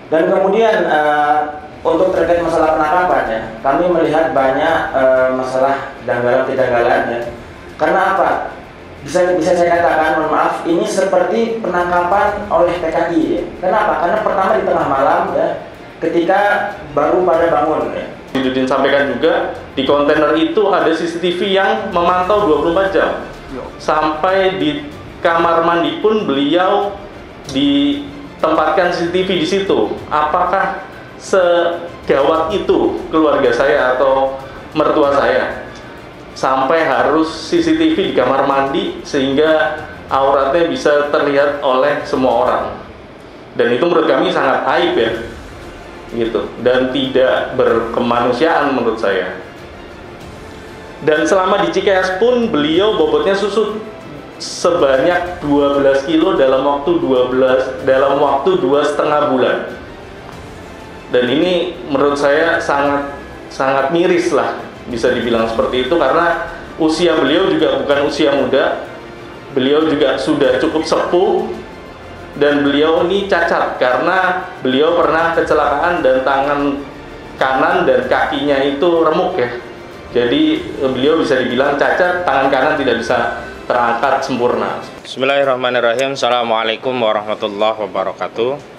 Dan kemudian untuk terkait masalah penangkapan ya, kami melihat banyak masalah kejanggalan ya. Karena apa? Bisa saya katakan, mohon maaf, ini seperti penangkapan oleh PKI ya. Kenapa? Karena pertama di tengah malam ya, ketika baru pada bangun ya. Didin sampaikan juga di kontainer itu ada CCTV yang memantau 24 jam. Sampai di kamar mandi pun beliau ditempatkan CCTV di situ. Apakah segawat itu keluarga saya atau mertua saya sampai harus CCTV di kamar mandi sehingga auratnya bisa terlihat oleh semua orang? Dan itu menurut kami sangat aib ya, gitu, dan tidak berkemanusiaan menurut saya. Dan selama di Cikeas pun beliau bobotnya susut sebanyak 12 kilo dalam waktu 2,5 bulan. Dan ini menurut saya sangat miris lah, bisa dibilang seperti itu, karena usia beliau juga bukan usia muda. Beliau juga sudah cukup sepuh, dan beliau ini cacat karena beliau pernah kecelakaan dan tangan kanan dan kakinya itu remuk ya. Jadi beliau bisa dibilang cacat, tangan kanan tidak bisa terangkat sempurna. Bismillahirrahmanirrahim. Assalamualaikum warahmatullahi wabarakatuh.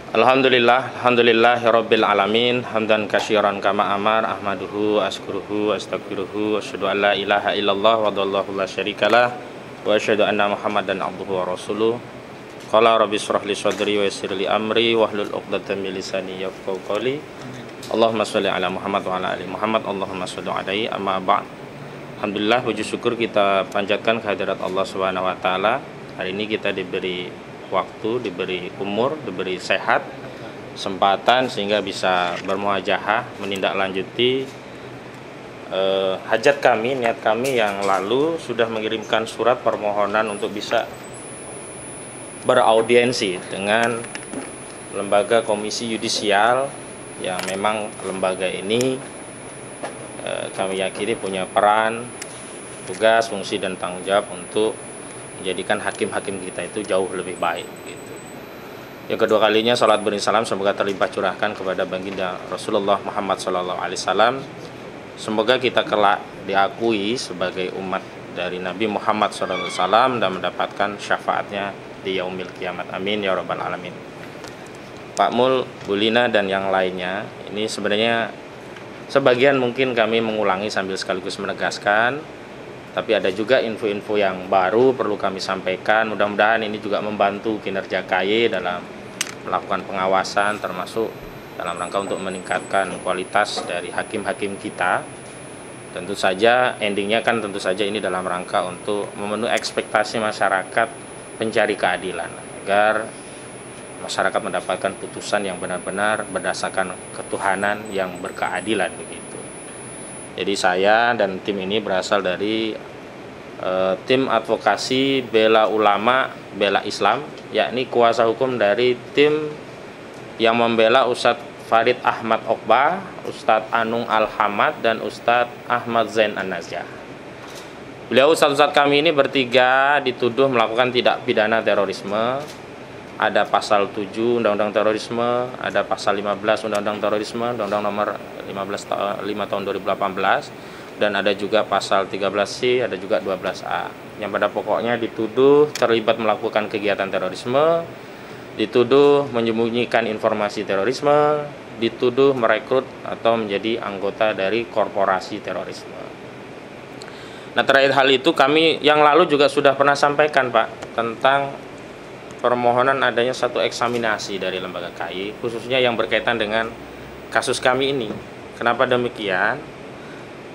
Alhamdulillahirabbil alamin, hamdan katsiran kama amar, ahmaduhu askuruhu astaghfiruhu asyhadu an la ilaha illallah wa la syarikalah wa asyhadu anna Muhammadan abduhu wa rasuluh. Qala rabbi shrah li sadri wa yassir li amri wahlul 'uqdatam min lisani yafqahu qawli. Allahumma shalli ala Muhammad wa ala ali Muhammad. Allahumma shalli alaihi amma ba'd. Alhamdulillah, puji syukur kita panjatkan kehadirat Allah Subhanahu wa taala. Hari ini kita diberi waktu, diberi umur, diberi sehat, kesempatan sehingga bisa bermuhajahah menindaklanjuti hajat kami, niat kami yang lalu sudah mengirimkan surat permohonan untuk bisa beraudiensi dengan lembaga komisi yudisial yang memang lembaga ini kami yakini punya peran, tugas, fungsi dan tanggung jawab untuk menjadikan hakim-hakim kita itu jauh lebih baik gitu. Yang kedua kalinya salat beri salam semoga terlimpah curahkan kepada baginda Rasulullah Muhammad SAW. Semoga kita kelak diakui sebagai umat dari Nabi Muhammad SAW dan mendapatkan syafaatnya di yaumil kiamat. Amin ya rabbal alamin. Pak Mul, Bu Lina dan yang lainnya, ini sebenarnya sebagian mungkin kami mengulangi sambil sekaligus menegaskan, tapi ada juga info-info yang baru perlu kami sampaikan. Mudah-mudahan ini juga membantu kinerja KY dalam melakukan pengawasan, termasuk dalam rangka untuk meningkatkan kualitas dari hakim-hakim kita. Tentu saja endingnya kan tentu saja ini dalam rangka untuk memenuhi ekspektasi masyarakat pencari keadilan, agar masyarakat mendapatkan putusan yang benar-benar berdasarkan ketuhanan yang berkeadilan begitu. Jadi saya dan tim ini berasal dari tim advokasi bela ulama, bela Islam, yakni kuasa hukum dari tim yang membela Ustadz Farid Ahmad Okbah, Ustadz Anung Al-Hamad, dan Ustadz Ahmad Zain An-Najah. Beliau ustadz-ustadz kami ini bertiga dituduh melakukan tindak pidana terorisme. Ada pasal 7 Undang-Undang Terorisme, ada pasal 15 Undang-Undang Terorisme, Undang-Undang nomor 5 tahun 2018, dan ada juga pasal 13C, ada juga 12A, yang pada pokoknya dituduh terlibat melakukan kegiatan terorisme, dituduh menyembunyikan informasi terorisme, dituduh merekrut atau menjadi anggota dari korporasi terorisme. Nah, terkait hal itu kami yang lalu juga sudah pernah sampaikan, Pak, tentang permohonan adanya satu eksaminasi dari lembaga KY, khususnya yang berkaitan dengan kasus kami ini. Kenapa demikian?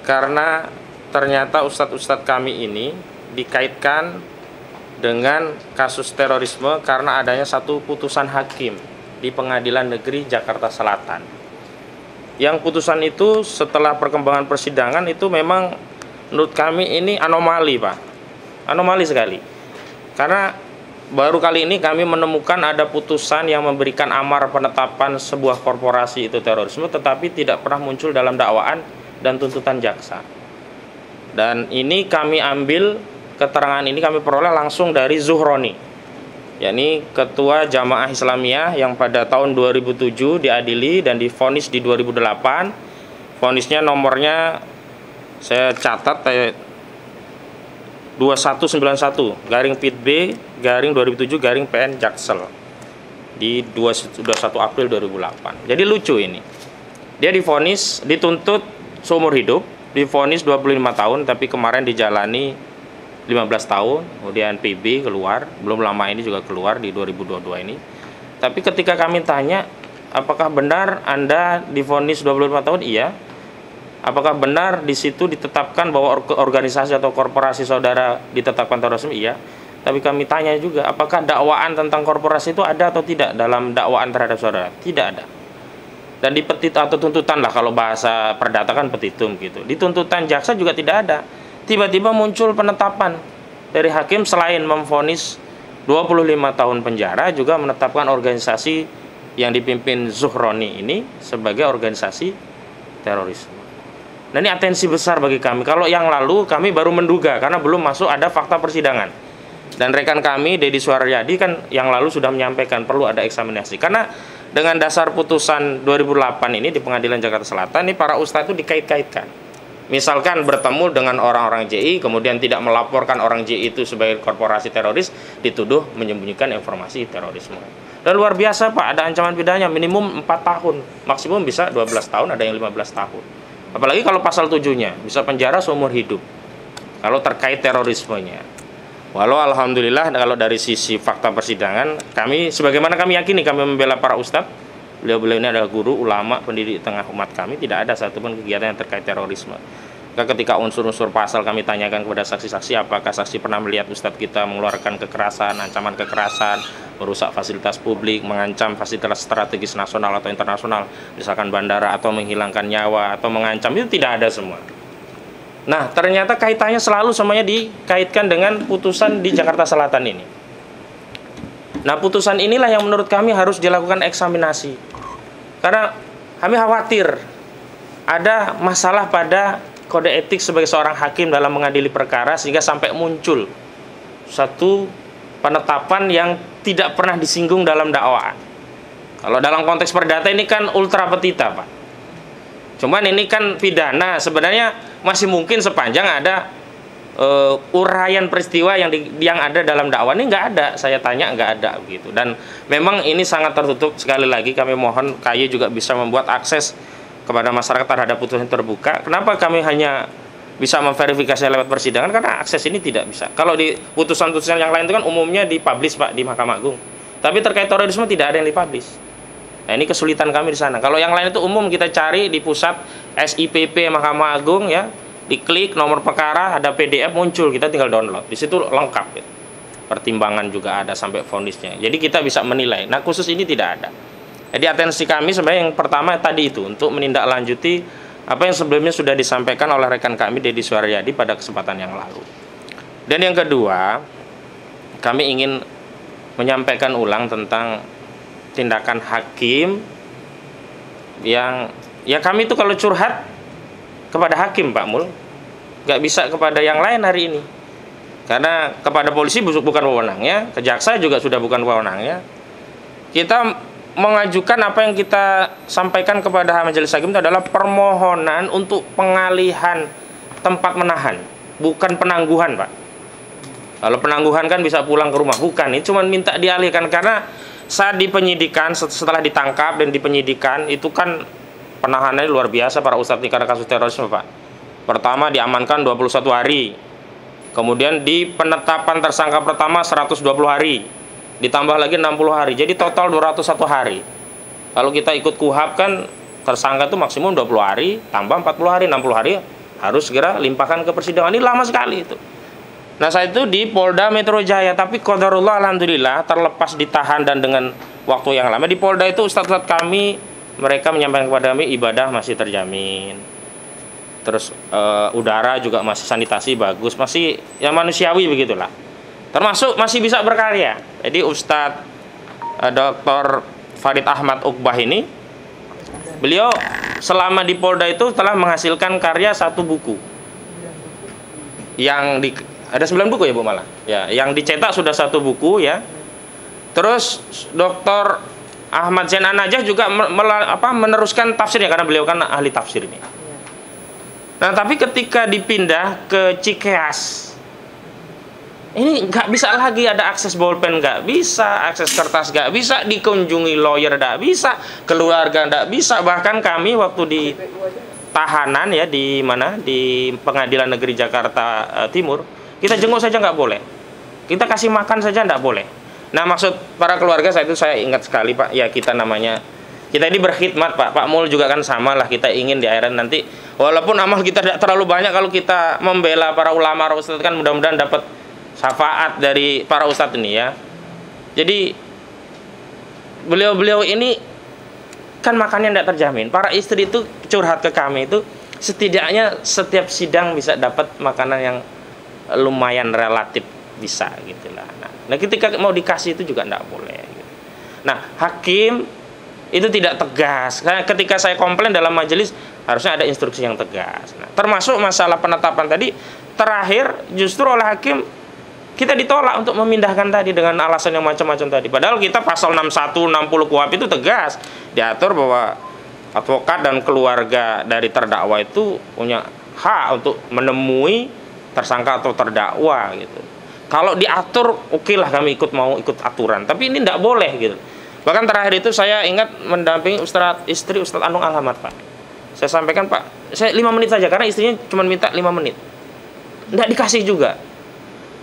Karena ternyata ustadz-ustadz kami ini dikaitkan dengan kasus terorisme karena adanya satu putusan hakim di Pengadilan Negeri Jakarta Selatan. Yang putusan itu setelah perkembangan persidangan itu memang menurut kami ini anomali, Pak. Anomali sekali. Karena baru kali ini kami menemukan ada putusan yang memberikan amar penetapan sebuah korporasi itu terorisme, tetapi tidak pernah muncul dalam dakwaan dan tuntutan jaksa. Dan ini kami ambil, keterangan ini kami peroleh langsung dari Zuhroni. yakni Ketua Jamaah Islamiyah yang pada tahun 2007 diadili dan divonis di 2008. Vonisnya nomornya saya catat 2191 garing Pit B garing 2007 garing PN Jaksel di 21 April 2008. Jadi lucu ini. Dia divonis, dituntut seumur hidup, divonis 25 tahun tapi kemarin dijalani 15 tahun, kemudian PB keluar, belum lama ini juga keluar di 2022 ini. Tapi ketika kami tanya, apakah benar Anda divonis 25 tahun? Iya. Apakah benar di situ ditetapkan bahwa organisasi atau korporasi saudara ditetapkan terorisme? Iya. Tapi kami tanya juga, apakah dakwaan tentang korporasi itu ada atau tidak dalam dakwaan terhadap saudara? Tidak ada. Dan di petitum atau tuntutan lah, kalau bahasa perdata kan petitum gitu. Di tuntutan jaksa juga tidak ada. Tiba-tiba muncul penetapan dari hakim selain memvonis 25 tahun penjara, juga menetapkan organisasi yang dipimpin Zuhroni ini sebagai organisasi terorisme. Nah, ini atensi besar bagi kami. Kalau yang lalu kami baru menduga karena belum masuk ada fakta persidangan. Dan rekan kami Deddy Suharyadi kan yang lalu sudah menyampaikan perlu ada eksaminasi. Karena dengan dasar putusan 2008 ini di Pengadilan Jakarta Selatan, ini para ustadz itu dikait-kaitkan. Misalkan bertemu dengan orang-orang JI, kemudian tidak melaporkan orang JI itu sebagai korporasi teroris, dituduh menyembunyikan informasi terorisme. Dan luar biasa Pak, ada ancaman pidananya minimum 4 tahun, maksimum bisa 12 tahun, ada yang 15 tahun. Apalagi kalau pasal 7-nya, bisa penjara seumur hidup kalau terkait terorismenya. Walau alhamdulillah kalau dari sisi fakta persidangan, kami sebagaimana kami yakini kami membela para ustadz, beliau-beliau ini adalah guru, ulama, pendidik di tengah umat kami, tidak ada satupun kegiatan yang terkait terorisme. Ketika unsur-unsur pasal kami tanyakan kepada saksi-saksi, apakah saksi pernah melihat ustadz kita mengeluarkan kekerasan, ancaman kekerasan, merusak fasilitas publik, mengancam fasilitas strategis nasional atau internasional, misalkan bandara, atau menghilangkan nyawa, atau mengancam, itu tidak ada semua. Nah, ternyata kaitannya selalu semuanya dikaitkan dengan putusan di Jakarta Selatan ini. Nah, putusan inilah yang menurut kami harus dilakukan eksaminasi. Karena kami khawatir ada masalah pada kode etik sebagai seorang hakim dalam mengadili perkara sehingga sampai muncul satu penetapan yang tidak pernah disinggung dalam dakwaan. Kalau dalam konteks perdata ini kan ultra petita Pak. Cuman ini kan pidana, sebenarnya masih mungkin sepanjang ada uraian peristiwa yang ada dalam dakwaan. Ini nggak ada, saya tanya nggak ada gitu. Dan memang ini sangat tertutup. Sekali lagi kami mohon KY juga bisa membuat akses kepada masyarakat terhadap putusan terbuka. Kenapa kami hanya bisa memverifikasi lewat persidangan? Karena akses ini tidak bisa. Kalau di putusan-putusan yang lain itu kan umumnya dipublish Pak di Mahkamah Agung. Tapi terkait terorisme tidak ada yang dipublish. Nah, ini kesulitan kami di sana. Kalau yang lain itu umum, kita cari di pusat SIPP Mahkamah Agung ya, diklik nomor perkara, ada PDF muncul, kita tinggal download. Di situ lengkap ya. Pertimbangan juga ada sampai vonisnya. Jadi kita bisa menilai. Nah, khusus ini tidak ada. Jadi atensi kami sebenarnya yang pertama tadi itu untuk menindaklanjuti apa yang sebelumnya sudah disampaikan oleh rekan kami Deddy Suharyadi pada kesempatan yang lalu. Dan yang kedua, kami ingin menyampaikan ulang tentang tindakan hakim yang ya kami itu kalau curhat kepada hakim Pak Mul, nggak bisa kepada yang lain hari ini. Karena kepada polisi bukan wewenangnya, ke jaksa juga sudah bukan wewenangnya. Kita mengajukan apa yang kita sampaikan kepada majelis hakim itu adalah permohonan untuk pengalihan tempat menahan, bukan penangguhan Pak. Kalau penangguhan kan bisa pulang ke rumah, bukan. Ini cuma minta dialihkan karena saat di penyidikan, setelah ditangkap dan di penyidikan itu kan penahanannya luar biasa para ustadz di karena kasus terorisme Pak. Pertama diamankan 21 hari, kemudian di penetapan tersangka pertama 120 hari, ditambah lagi 60 hari, jadi total 201 hari. Kalau kita ikut KUHAP kan tersangka itu maksimum 20 hari, tambah 40 hari, 60 hari harus segera limpahkan ke persidangan. Ini lama sekali itu. Nah, saat itu di Polda Metro Jaya, tapi qadarullah alhamdulillah terlepas ditahan dan dengan waktu yang lama di Polda itu ustadz-ustadz kami mereka menyampaikan kepada kami ibadah masih terjamin. Terus udara juga masih sanitasi bagus, masih ya manusiawi begitulah. Termasuk masih bisa berkarya. Jadi Ustadz Dr. Farid Ahmad Uqbah ini, beliau selama di Polda itu telah menghasilkan karya 1 buku. Yang ada 9 buku ya Bu malah. Ya, yang dicetak sudah 1 buku ya. Terus Dr. Ahmad Zain An-Najah juga meneruskan tafsirnya karena beliau kan ahli tafsir ini. Nah, tapi ketika dipindah ke Cikeas, ini nggak bisa lagi ada akses bolpen, nggak bisa, akses kertas nggak bisa, dikunjungi lawyer nggak bisa, keluarga nggak bisa. Bahkan kami waktu di tahanan ya di mana di Pengadilan Negeri Jakarta Timur, kita jenguk saja nggak boleh, kita kasih makan saja nggak boleh. Nah, maksud para keluarga saya ingat sekali Pak, ya kita ini berkhidmat Pak Mul juga kan sama lah, kita ingin di akhirat nanti walaupun amal kita tidak terlalu banyak, kalau kita membela para ulama, para ustadz kan mudah-mudahan dapat syafaat dari para ustadz ini ya. Jadi beliau-beliau ini kan makannya tidak terjamin. Para istri itu curhat ke kami itu setidaknya setiap sidang bisa dapat makanan yang lumayan relatif bisa gitulah. Nah, ketika mau dikasih itu juga tidak boleh gitu. Nah, hakim itu tidak tegas. Karena ketika saya komplain dalam majelis harusnya ada instruksi yang tegas. Nah, termasuk masalah penetapan tadi terakhir justru oleh hakim kita ditolak untuk memindahkan tadi dengan alasan yang macam-macam tadi. Padahal kita pasal 61, 60 KUHP itu tegas diatur bahwa advokat dan keluarga dari terdakwa itu punya hak untuk menemui tersangka atau terdakwa gitu. Kalau diatur oke lah kami mau ikut aturan, tapi ini tidak boleh gitu. Bahkan terakhir itu saya ingat mendampingi istri Ustadz Anung Alhamad Pak. Saya sampaikan Pak, saya 5 menit saja karena istrinya cuma minta 5 menit. Tidak dikasih juga.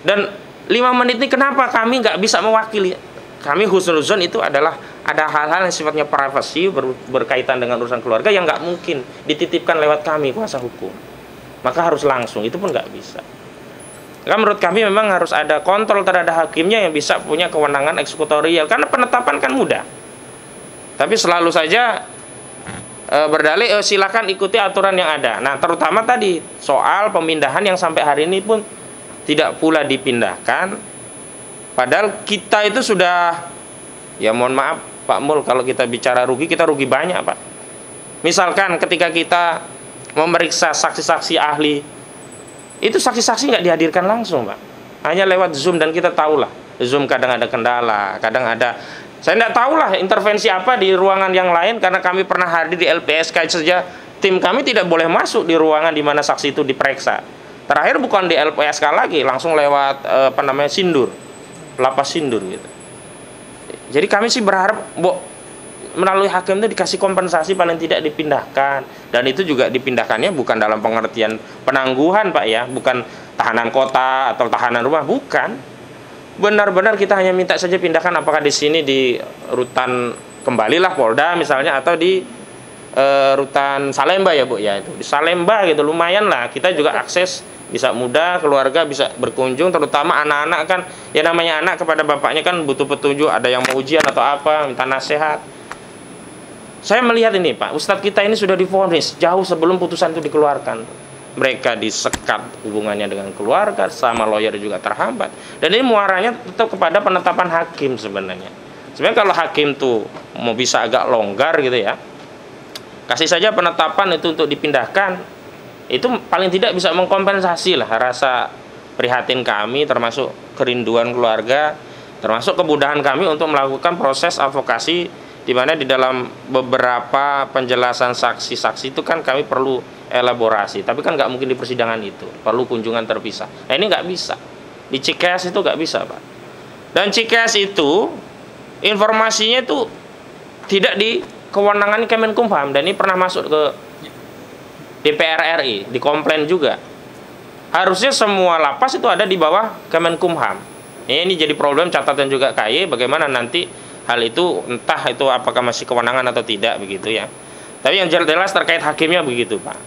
Dan 5 menit ini kenapa kami nggak bisa mewakili? Kami husnuzon itu adalah ada hal-hal yang sifatnya privasi berkaitan dengan urusan keluarga yang nggak mungkin dititipkan lewat kami kuasa hukum. Maka harus langsung, itu pun nggak bisa. Karena menurut kami memang harus ada kontrol terhadap hakimnya yang bisa punya kewenangan eksekutorial. Karena penetapan kan mudah. Tapi selalu saja berdalih silakan ikuti aturan yang ada. Nah, terutama tadi soal pemindahan yang sampai hari ini pun tidak pula dipindahkan. Padahal kita itu sudah, ya mohon maaf Pak Mul, kalau kita bicara rugi, kita rugi banyak Pak. Misalkan ketika kita memeriksa saksi-saksi ahli, itu saksi-saksi nggak dihadirkan langsung Pak, hanya lewat Zoom, dan kita tahulah Zoom kadang ada kendala, kadang ada, saya nggak tahulah intervensi apa di ruangan yang lain, karena kami pernah hadir di LPSK saja, tim kami tidak boleh masuk di ruangan di mana saksi itu diperiksa. Terakhir bukan di LPSK lagi, langsung lewat sindur, lapas sindur gitu. Jadi kami sih berharap melalui hakim itu dikasih kompensasi, paling tidak dipindahkan, dan itu juga dipindahkannya bukan dalam pengertian penangguhan Pak ya, bukan tahanan kota atau tahanan rumah, bukan. Benar-benar kita hanya minta saja pindahkan, apakah di sini di rutan kembalilah Polda misalnya, atau di rutan Salemba ya Bu ya, itu di Salemba gitu, lumayan lah kita juga akses bisa mudah, keluarga bisa berkunjung, terutama anak-anak kan ya, namanya anak kepada bapaknya kan butuh petunjuk, ada yang mau ujian atau apa, minta nasihat. Saya melihat ini Pak, Ustadz kita ini sudah divonis jauh sebelum putusan itu dikeluarkan. Mereka disekat hubungannya dengan keluarga, sama lawyer juga terhambat. Dan ini muaranya tetap kepada penetapan hakim sebenarnya. Sebenarnya kalau hakim tuh mau bisa agak longgar gitu ya, kasih saja penetapan itu untuk dipindahkan, itu paling tidak bisa mengkompensasi lah rasa prihatin kami, termasuk kerinduan keluarga, termasuk kemudahan kami untuk melakukan proses advokasi, di mana di dalam beberapa penjelasan saksi-saksi itu kan kami perlu elaborasi, tapi kan nggak mungkin di persidangan itu, perlu kunjungan terpisah. Nah ini nggak bisa, di Cikeas itu nggak bisa Pak. Dan Cikeas itu informasinya itu tidak di kewenangan Kemenkumham, dan ini pernah masuk ke DPR RI, dikomplain juga. Harusnya semua lapas itu ada di bawah Kemenkumham. Ini jadi problem, catatan juga KY, bagaimana nanti hal itu, entah itu apakah masih kewenangan atau tidak begitu ya. Tapi yang jelas terkait hakimnya begitu Pak.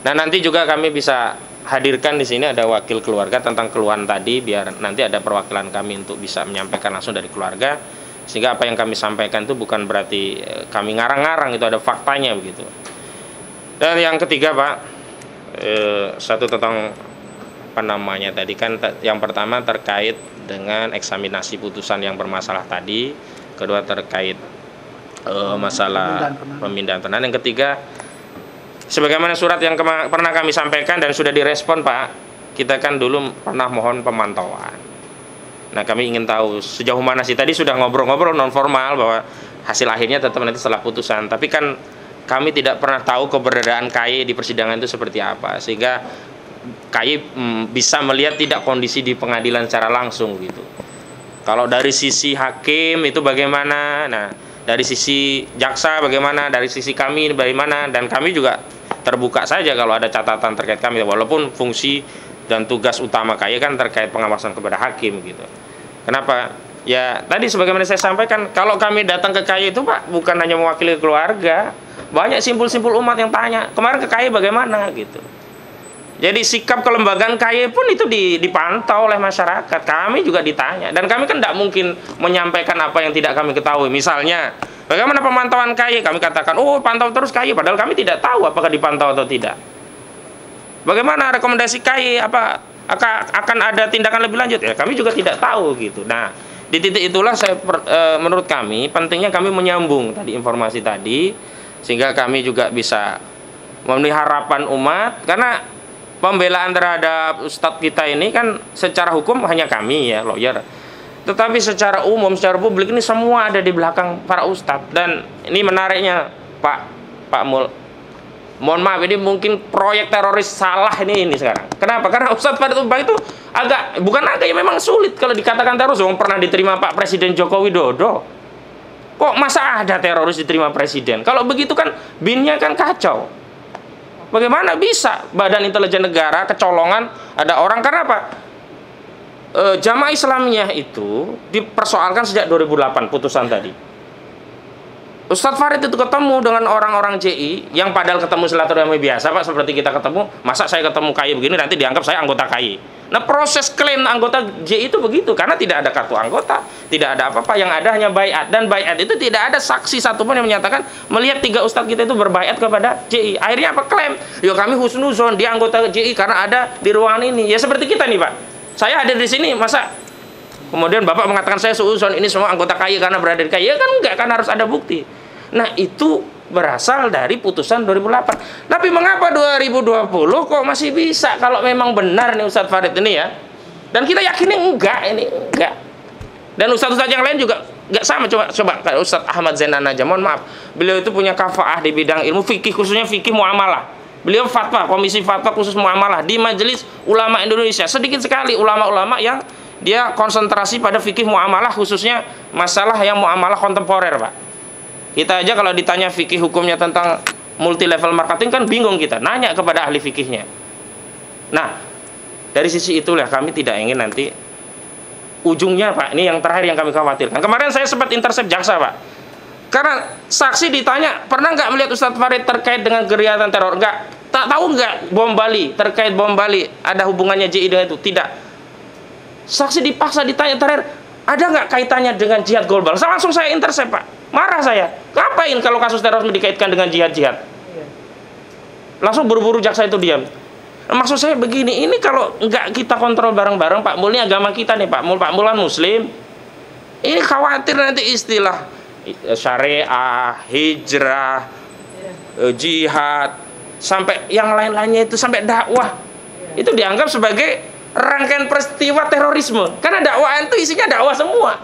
Nah nanti juga kami bisa hadirkan di sini ada wakil keluarga tentang keluhan tadi, biar nanti ada perwakilan kami untuk bisa menyampaikan langsung dari keluarga, sehingga apa yang kami sampaikan itu bukan berarti kami ngarang-ngarang, itu ada faktanya begitu. Dan yang ketiga Pak, satu tentang apa namanya tadi kan, yang pertama terkait dengan eksaminasi putusan yang bermasalah tadi, kedua terkait masalah pemindahan penahanan, yang ketiga sebagaimana surat yang pernah kami sampaikan dan sudah direspon Pak, kita kan dulu pernah mohon pemantauan. Nah, kami ingin tahu sejauh mana sih, tadi sudah ngobrol-ngobrol non formal bahwa hasil akhirnya tetap nanti setelah putusan, tapi kan kami tidak pernah tahu keberadaan KY di persidangan itu seperti apa, sehingga KY bisa melihat tidak kondisi di pengadilan secara langsung gitu. Kalau dari sisi hakim itu bagaimana, nah dari sisi jaksa bagaimana, dari sisi kami bagaimana, dan kami juga terbuka saja kalau ada catatan terkait kami, walaupun fungsi dan tugas utama KY kan terkait pengawasan kepada hakim gitu. Kenapa? Ya tadi sebagaimana saya sampaikan, kalau kami datang ke KY itu Pak bukan hanya mewakili keluarga, banyak simpul-simpul umat yang tanya kemarin ke KY bagaimana gitu. Jadi sikap kelembagaan KY pun itu dipantau oleh masyarakat, kami juga ditanya, dan kami kan tidak mungkin menyampaikan apa yang tidak kami ketahui. Misalnya bagaimana pemantauan KY, kami katakan oh pantau terus KY, padahal kami tidak tahu apakah dipantau atau tidak. Bagaimana rekomendasi KY, apa akan ada tindakan lebih lanjut, ya kami juga tidak tahu gitu. Nah di titik itulah menurut kami pentingnya kami menyambung tadi informasi tadi, sehingga kami juga bisa memenuhi harapan umat, karena pembelaan terhadap ustadz kita ini kan secara hukum hanya kami ya lawyer, tetapi secara umum, secara publik ini semua ada di belakang para ustadz. Dan ini menariknya Pak Mul, mohon maaf ini mungkin proyek teroris salah ini sekarang. Kenapa? Karena Ustadz Farid Umbah itu ya memang sulit kalau dikatakan teroris. Pernah diterima Pak Presiden Joko Widodo. Kok masa ada teroris diterima presiden? Kalau begitu kan BIN-nya kan kacau. Bagaimana bisa Badan Intelijen Negara kecolongan ada orang, karena apa? Jamaah Islamiyah itu dipersoalkan sejak 2008 putusan tadi. Ustadz Farid itu ketemu dengan orang-orang JI yang padahal ketemu silaturahmi biasa Pak, seperti kita ketemu, masa saya ketemu KY begini nanti dianggap saya anggota KY. Nah proses klaim anggota JI itu begitu, karena tidak ada kartu anggota, tidak ada apa-apa, yang ada hanya baiat, dan baiat itu tidak ada saksi satupun yang menyatakan melihat 3 ustadz kita itu berbaiat kepada JI. Akhirnya apa klaim? Ya kami husnuzon, dia anggota JI karena ada di ruangan ini. Ya seperti kita nih Pak, saya hadir di sini, masa kemudian Bapak mengatakan saya suuzon ini semua anggota KY karena berada di KY? Ya kan enggak, kan harus ada bukti. Nah itu berasal dari putusan 2008. Tapi mengapa 2020 kok masih bisa kalau memang benar nih Ustadz Farid ini ya? Dan kita yakinnya enggak. Dan ustadz-ustadz yang lain juga enggak sama. Coba Ustadz Ahmad Zainan aja, mohon maaf, beliau itu punya kafaah di bidang ilmu fikih, khususnya fikih muamalah. Beliau fatwa, komisi fatwa khusus muamalah di Majelis Ulama Indonesia. Sedikit sekali ulama-ulama yang dia konsentrasi pada fikih muamalah, khususnya masalah yang muamalah kontemporer Pak. Kita aja kalau ditanya fikih hukumnya tentang multi level marketing kan bingung, kita nanya kepada ahli fikihnya. Nah dari sisi itulah kami tidak ingin nanti ujungnya Pak, ini yang terakhir yang kami khawatirkan. Kemarin saya sempat intercept jaksa Pak, karena saksi ditanya pernah nggak melihat Ustadz Farid terkait dengan kegiatan teror, nggak. Tak tahu nggak bom Bali, terkait bom Bali ada hubungannya JI dengan itu? Tidak. Saksi dipaksa ditanya terakhir, ada nggak kaitannya dengan jihad global? Langsung saya intercept Pak, marah saya. Ngapain kalau kasus terorisme dikaitkan dengan jihad? Langsung buru-buru jaksa itu diam. Maksud saya begini, ini kalau nggak kita kontrol bareng-bareng Pak Mul, ini agama kita nih Pak Mul kan muslim. Ini khawatir nanti istilah syariah, hijrah, jihad, sampai yang lain-lainnya itu, sampai dakwah, itu dianggap sebagai rangkaian peristiwa terorisme. Karena dakwah itu isinya dakwah semua.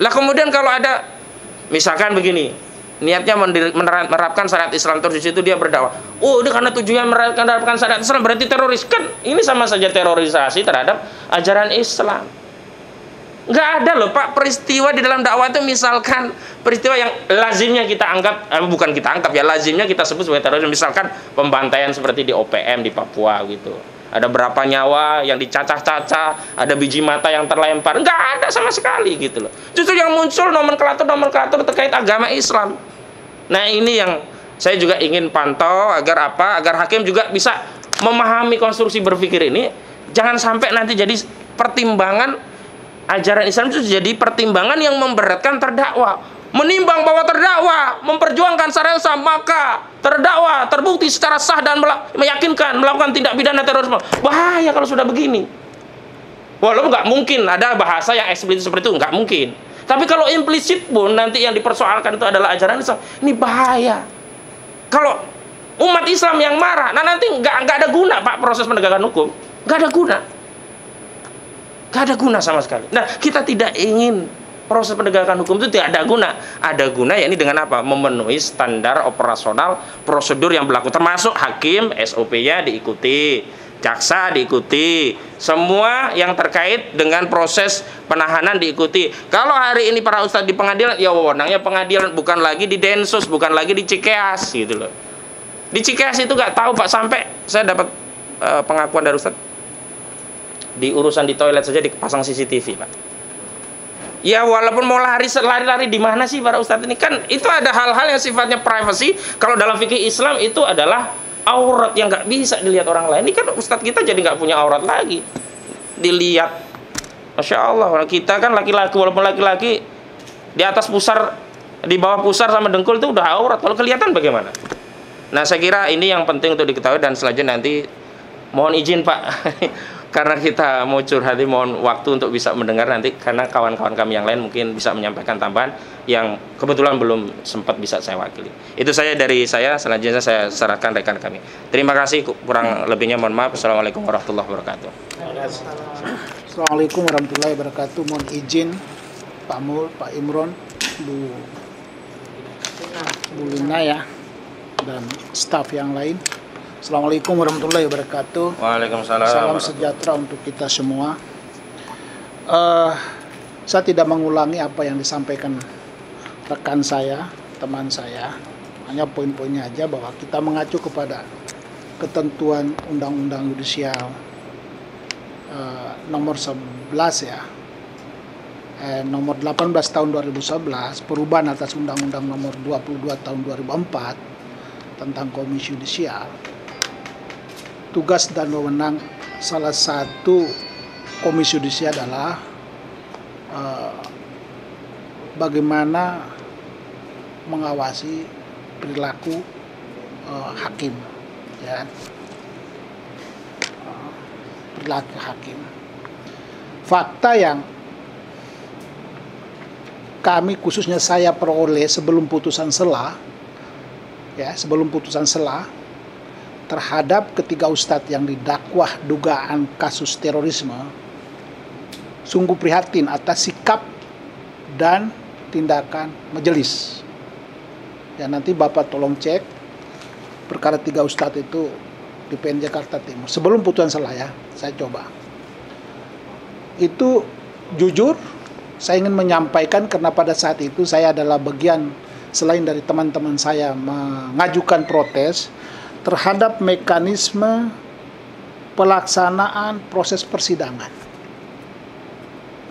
Lah kemudian kalau ada misalkan begini, niatnya menerapkan syariat Islam, terus di situ dia berdakwah. Oh, ini karena tujuan menerapkan syariat Islam berarti teroris. Kan ini sama saja terorisasi terhadap ajaran Islam. Nggak ada loh Pak peristiwa di dalam dakwah itu, misalkan peristiwa yang lazimnya kita anggap, bukan kita anggap ya, lazimnya kita sebut sebagai teroris. Misalkan pembantaian seperti di OPM di Papua gitu. Ada berapa nyawa yang dicacah-cacah, ada biji mata yang terlempar, nggak ada sama sekali gitu loh. Justru yang muncul nomenklatur terkait agama Islam. Nah ini yang saya juga ingin pantau, agar apa? Agar hakim juga bisa memahami konstruksi berpikir ini. Jangan sampai nanti jadi pertimbangan ajaran Islam itu jadi pertimbangan yang memberatkan terdakwa. Menimbang bahwa terdakwa memperjuangkan syariat Islam, maka terdakwa terbukti secara sah dan meyakinkan melakukan tindak pidana terorisme. Bahaya kalau sudah begini. Walaupun nggak mungkin ada bahasa yang eksplisit seperti itu, nggak mungkin. Tapi kalau implisit pun nanti yang dipersoalkan itu adalah ajaran Islam, ini bahaya. Kalau umat Islam yang marah, nah nanti nggak ada guna Pak proses penegakan hukum, nggak ada guna. Gak ada guna sama sekali. Nah, kita tidak ingin proses penegakan hukum itu tidak ada guna. Ada guna ya ini dengan apa? Memenuhi standar operasional prosedur yang berlaku, termasuk hakim SOP-nya diikuti, jaksa diikuti, semua yang terkait dengan proses penahanan diikuti. Kalau hari ini para ustadz di pengadilan, ya wewenangnya pengadilan, bukan lagi di Densus, bukan lagi di Cikeas gitu loh. Di Cikeas itu nggak tahu Pak, sampai saya dapat pengakuan dari ustadz, di urusan di toilet saja dipasang CCTV Pak. Ya walaupun mau lari-lari di mana sih para ustadz ini, kan itu ada hal-hal yang sifatnya privacy. Kalau dalam fikih Islam itu adalah aurat yang nggak bisa dilihat orang lain. Ini kan ustadz kita jadi nggak punya aurat lagi dilihat. Masya Allah, kita kan laki-laki, walaupun laki-laki di atas pusar, di bawah pusar sama dengkul itu udah aurat. Kalau kelihatan bagaimana? Nah saya kira ini yang penting untuk diketahui, dan selanjutnya nanti mohon izin Pak karena kita mau curhat, mohon waktu untuk bisa mendengar nanti, karena kawan-kawan kami yang lain mungkin bisa menyampaikan tambahan yang kebetulan belum sempat bisa saya wakili. Itu saya dari saya, selanjutnya saya serahkan rekan kami. Terima kasih, kurang lebihnya mohon maaf. Assalamualaikum warahmatullahi wabarakatuh. Assalamualaikum warahmatullahi wabarakatuh. Mohon izin Pak Mul, Pak Imron, Bu Lina ya, dan staf yang lain. Assalamualaikum warahmatullahi wabarakatuh. Waalaikumsalam. Salam sejahtera untuk kita semua. Saya tidak mengulangi apa yang disampaikan rekan saya, teman saya. Hanya poin-poinnya aja, bahwa kita mengacu kepada ketentuan Undang-Undang Yudisial nomor 11 ya, nomor 18 tahun 2011, perubahan atas Undang-Undang nomor 22 tahun 2004 tentang Komisi Yudisial. Tugas dan wewenang salah satu Komisi Yudisial adalah bagaimana mengawasi perilaku hakim, ya, perilaku hakim. Fakta yang kami, khususnya saya, peroleh sebelum putusan sela, ya, sebelum putusan sela terhadap ketiga ustadz yang didakwah dugaan kasus terorisme, sungguh prihatin atas sikap dan tindakan majelis. Ya, nanti Bapak tolong cek perkara tiga ustadz itu di PN Jakarta Timur sebelum putusan sela ya, saya coba. Itu jujur saya ingin menyampaikan, karena pada saat itu saya adalah bagian, selain dari teman-teman saya mengajukan protes terhadap mekanisme pelaksanaan proses persidangan.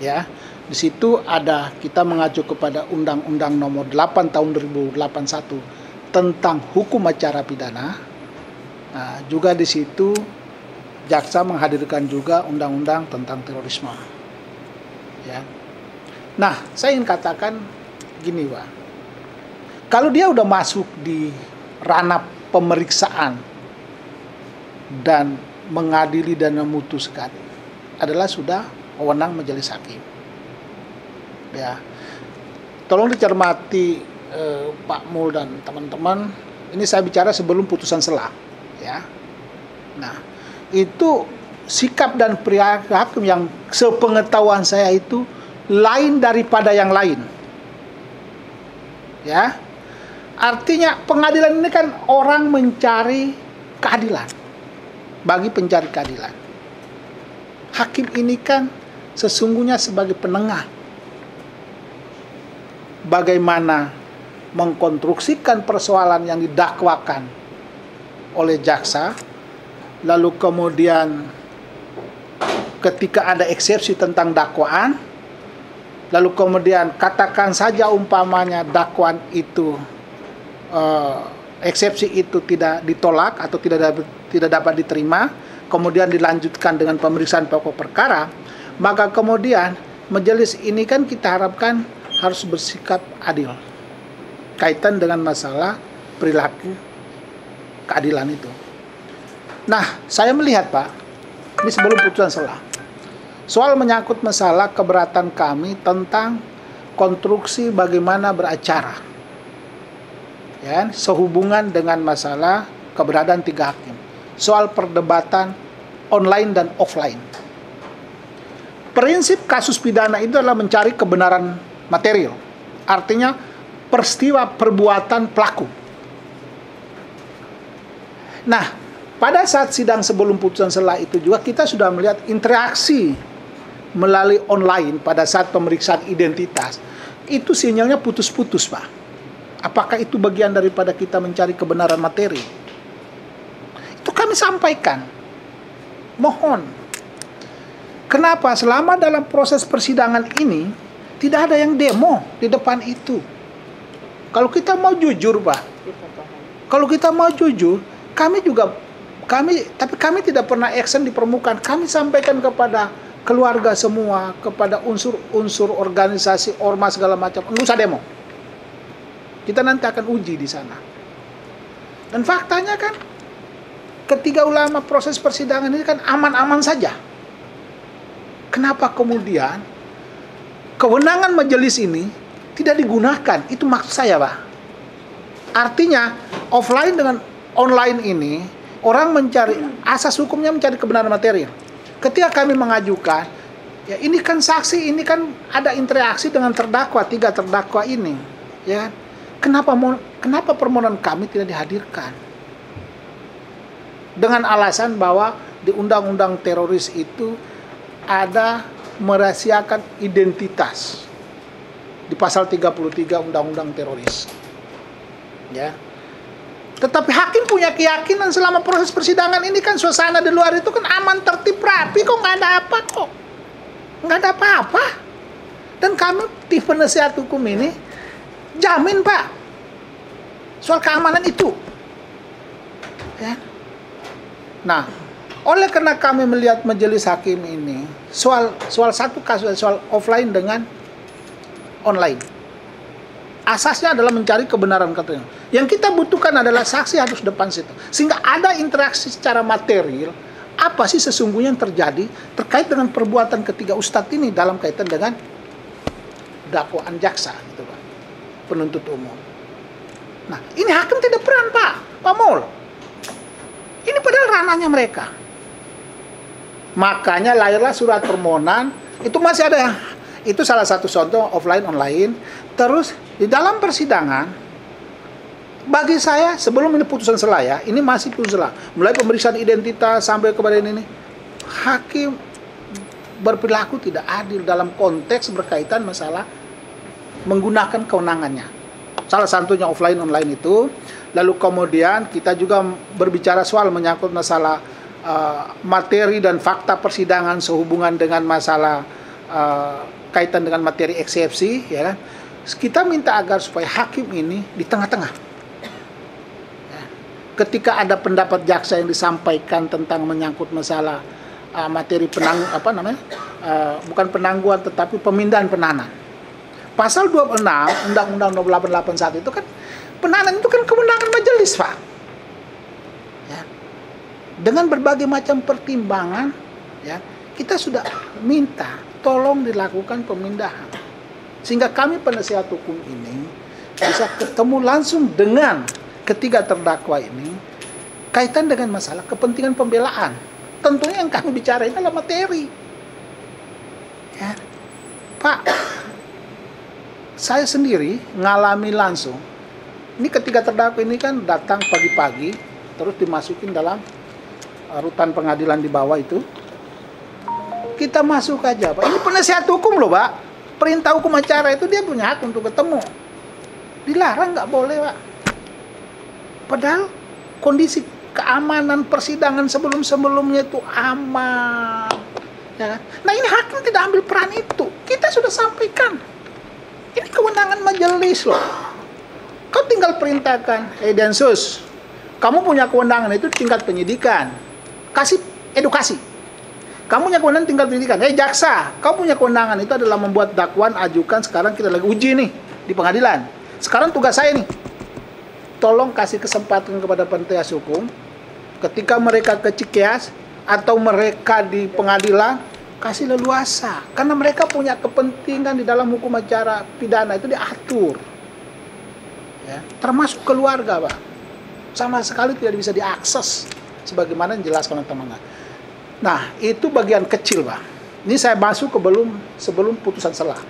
Ya, di situ ada, kita mengacu kepada Undang-Undang Nomor 8 Tahun 2081 tentang hukum acara pidana. Nah, juga di situ jaksa menghadirkan juga undang-undang tentang terorisme. Ya. Nah, saya ingin katakan gini, Pak. Kalau dia udah masuk di ranah pemeriksaan dan mengadili dan memutuskan, adalah sudah wewenang majelis hakim. Ya, tolong dicermati Pak Mul dan teman-teman. Ini saya bicara sebelum putusan sela, ya. Nah, itu sikap dan perilaku hakim yang sepengetahuan saya itu lain daripada yang lain. Ya. Artinya pengadilan ini kan orang mencari keadilan, bagi pencari keadilan. Hakim ini kan sesungguhnya sebagai penengah, bagaimana mengkonstruksikan persoalan yang didakwakan oleh jaksa, lalu kemudian ketika ada eksepsi tentang dakwaan, lalu kemudian katakan saja umpamanya dakwaan itu, eksepsi itu tidak ditolak atau tidak dapat diterima, kemudian dilanjutkan dengan pemeriksaan pokok perkara, maka kemudian majelis ini kan kita harapkan harus bersikap adil kaitan dengan masalah perilaku keadilan itu. Nah, saya melihat, Pak, ini sebelum putusan sela, soal menyangkut masalah keberatan kami tentang konstruksi bagaimana beracara, ya, sehubungan dengan masalah keberadaan tiga hakim, soal perdebatan online dan offline. prinsip kasus pidana itu adalah mencari kebenaran material. Artinya peristiwa perbuatan pelaku. Nah, pada saat sidang sebelum putusan sela itu juga kita sudah melihat interaksi melalui online pada saat pemeriksaan identitas. Itu sinyalnya putus-putus, Pak. Apakah itu bagian daripada kita mencari kebenaran materi? Itu kami sampaikan. Mohon. Kenapa selama dalam proses persidangan ini tidak ada yang demo di depan itu? Kalau kita mau jujur, Pak. Kalau kita mau jujur, kami tidak pernah action di permukaan. Kami sampaikan kepada keluarga semua, kepada unsur-unsur organisasi, ormas segala macam, nggak usah demo. Kita nanti akan uji di sana. Dan faktanya kan, ketiga ulama proses persidangan ini kan aman-aman saja. Kenapa kemudian kewenangan majelis ini tidak digunakan? Itu maksud saya, Pak. Artinya, offline dengan online ini, orang mencari, asas hukumnya mencari kebenaran material. Ketika kami mengajukan, ya ini kan saksi, ini kan ada interaksi dengan terdakwa, 3 terdakwa ini. Ya, kenapa permohonan kami tidak dihadirkan? Dengan alasan bahwa di undang-undang teroris itu ada merahasiakan identitas di pasal 33 undang-undang teroris. Ya. Tetapi hakim punya keyakinan selama proses persidangan ini kan suasana di luar itu kan aman, tertib, rapi, kok nggak ada apa kok. Nggak ada apa-apa. Dan kami tim penasihat hukum ini jamin, Pak, soal keamanan itu. Ya. Nah, oleh karena kami melihat majelis hakim ini soal satu kasus, soal offline dengan online, asasnya adalah mencari kebenaran katanya. Yang kita butuhkan adalah saksi harus depan situ, sehingga ada interaksi secara material. Apa sih sesungguhnya yang terjadi terkait dengan perbuatan ketiga ustadz ini dalam kaitan dengan dakwaan jaksa, gitu, Pak, penuntut umum. Nah, ini hakim tidak peran, Pak Mul. Ini padahal ranahnya mereka. Makanya lahirlah surat permohonan. Itu masih ada, itu salah satu contoh offline online. Terus di dalam persidangan, bagi saya sebelum ini putusan sela, ya, ini masih putusan sela, mulai pemeriksaan identitas sampai kepada ini, hakim berperilaku tidak adil dalam konteks berkaitan masalah menggunakan kewenangannya. Salah satunya offline online itu. Lalu kemudian kita juga berbicara soal menyangkut masalah materi dan fakta persidangan sehubungan dengan masalah kaitan dengan materi eksepsi, ya kan? Kita minta agar supaya hakim ini di tengah-tengah. Ya. Ketika ada pendapat jaksa yang disampaikan tentang menyangkut masalah materi bukan penangguhan tetapi pemindahan penahanan. Pasal 26 Undang-Undang 881 itu kan penahanan itu kan kewenangan majelis, Pak. Ya. Dengan berbagai macam pertimbangan, ya, kita sudah minta tolong dilakukan pemindahan. Sehingga kami penasihat hukum ini bisa ketemu langsung dengan ketiga terdakwa ini kaitan dengan masalah kepentingan pembelaan. Tentunya yang kami bicara ini adalah materi. Ya. Pak, saya sendiri ngalami langsung. Ini ketiga terdakwa ini kan datang pagi-pagi, terus dimasukin dalam rutan pengadilan di bawah itu. Kita masuk aja, Pak. Ini penasihat hukum loh, Pak. Perintah hukum acara itu dia punya hak untuk ketemu. Dilarang nggak boleh, Pak. Padahal kondisi keamanan persidangan sebelum-sebelumnya itu aman. Ya. Nah, ini hakim tidak ambil peran itu. Kita sudah sampaikan. Ini kewenangan majelis loh. Kau tinggal perintahkan, Densus, kamu punya kewenangan itu tingkat penyidikan. Kasih edukasi. Kamu punya kewenangan tingkat penyidikan. Jaksa, kau punya kewenangan itu adalah membuat dakwaan, ajukan. Sekarang kita lagi uji nih di pengadilan. Sekarang tugas saya nih. Tolong kasih kesempatan kepada penasihat hukum. Ketika mereka ke Cikeas atau mereka di pengadilan, kasih leluasa. Karena mereka punya kepentingan di dalam hukum acara pidana itu diatur. Ya, termasuk keluarga, Pak. Sama sekali tidak bisa diakses sebagaimana dijelaskan oleh teman-teman. Nah, itu bagian kecil, Pak. Ini saya masuk sebelum putusan selah.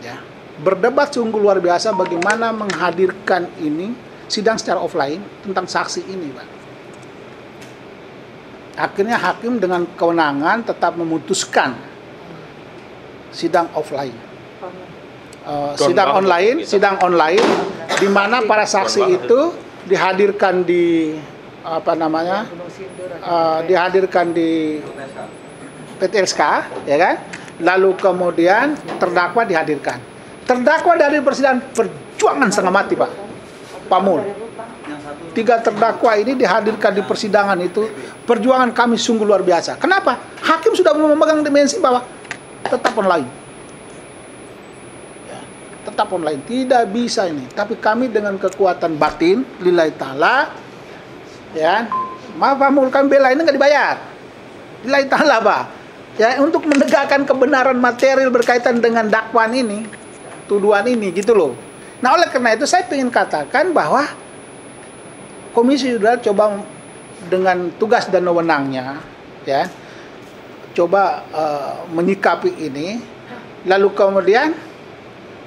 Ya. Berdebat sungguh luar biasa bagaimana menghadirkan ini sidang secara offline tentang saksi ini, Pak. Akhirnya hakim dengan kewenangan tetap memutuskan sidang offline. Sidang online di mana para saksi itu dihadirkan di dihadirkan di PTSK, ya kan? Lalu kemudian terdakwa dihadirkan. Terdakwa dari persidangan perjuangan setengah mati, Pak. Pamul. 3 terdakwa ini dihadirkan di persidangan itu, perjuangan kami sungguh luar biasa. Kenapa? Hakim sudah memegang dimensi bahwa tetap online. Ya, tetap online, tidak bisa ini. Tapi kami dengan kekuatan batin, lillahi ta'ala, ya, maaf Pamul, kami bela ini nggak dibayar. Lillahi ta'ala, Pak. Ya, untuk menegakkan kebenaran material berkaitan dengan dakwaan ini, tuduhan ini, gitu loh. Nah, oleh karena itu saya ingin katakan bahwa Komisi Yudisial coba dengan tugas dan wewenangnya, ya, coba menyikapi ini, lalu kemudian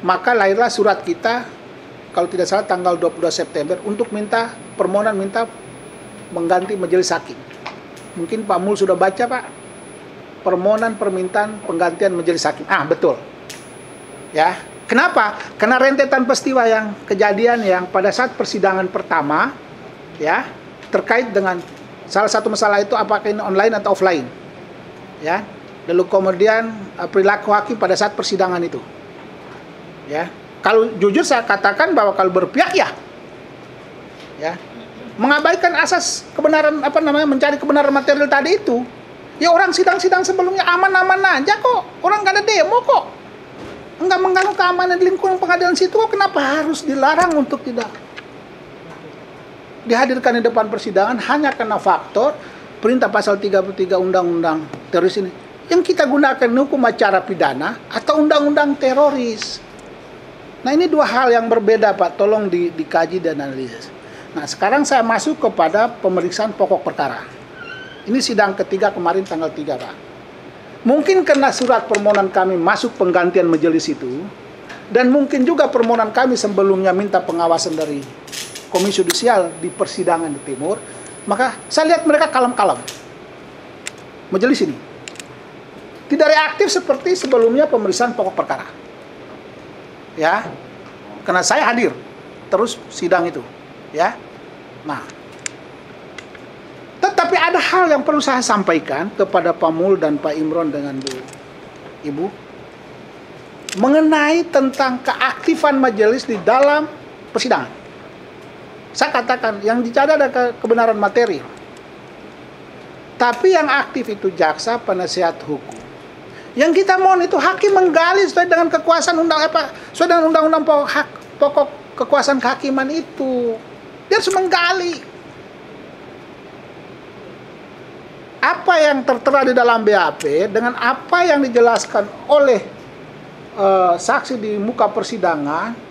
maka lahirlah surat kita, kalau tidak salah tanggal 22 September, untuk minta mengganti majelis hakim. Mungkin Pak Mul sudah baca, Pak, permintaan penggantian majelis hakim. Betul. Ya, kenapa? Karena rentetan peristiwa yang kejadian yang pada saat persidangan pertama, ya, terkait dengan salah satu masalah itu apakah ini online atau offline, ya. Lalu kemudian perilaku hakim pada saat persidangan itu, ya. Kalau jujur saya katakan bahwa kalau berpihak ya, mengabaikan asas kebenaran mencari kebenaran material tadi itu, ya orang sidang-sidang sebelumnya aman-aman aja kok, orang nggak ada demo kok, nggak mengganggu keamanan di lingkungan pengadilan situ kok, kenapa harus dilarang untuk tidak dihadirkan di depan persidangan hanya karena faktor perintah pasal 33 Undang-Undang Teroris ini. Yang kita gunakan hukum acara pidana atau undang-undang teroris. Nah, ini 2 hal yang berbeda, Pak. Tolong dikaji dan analisis. Nah, sekarang saya masuk kepada pemeriksaan pokok perkara. Ini sidang ketiga kemarin tanggal 3, Pak. Mungkin karena surat permohonan kami masuk penggantian majelis itu, dan mungkin juga permohonan kami sebelumnya minta pengawasan dari Komisi Yudisial di persidangan di Timur, maka saya lihat mereka kalem-kalem. Majelis ini tidak reaktif seperti sebelumnya pemeriksaan pokok perkara. Ya, karena saya hadir terus sidang itu, ya. Nah, tetapi ada hal yang perlu saya sampaikan kepada Pak Mul dan Pak Imron dengan Ibu mengenai tentang keaktifan majelis di dalam persidangan. Saya katakan, yang dicari ada kebenaran materi. Tapi yang aktif itu jaksa, penasihat hukum. Yang kita mohon itu hakim menggali sesuai dengan kekuasaan sesuai dengan undang-undang pokok kekuasaan kehakiman itu. Dia harus menggali. Apa yang tertera di dalam BAP dengan apa yang dijelaskan oleh saksi di muka persidangan.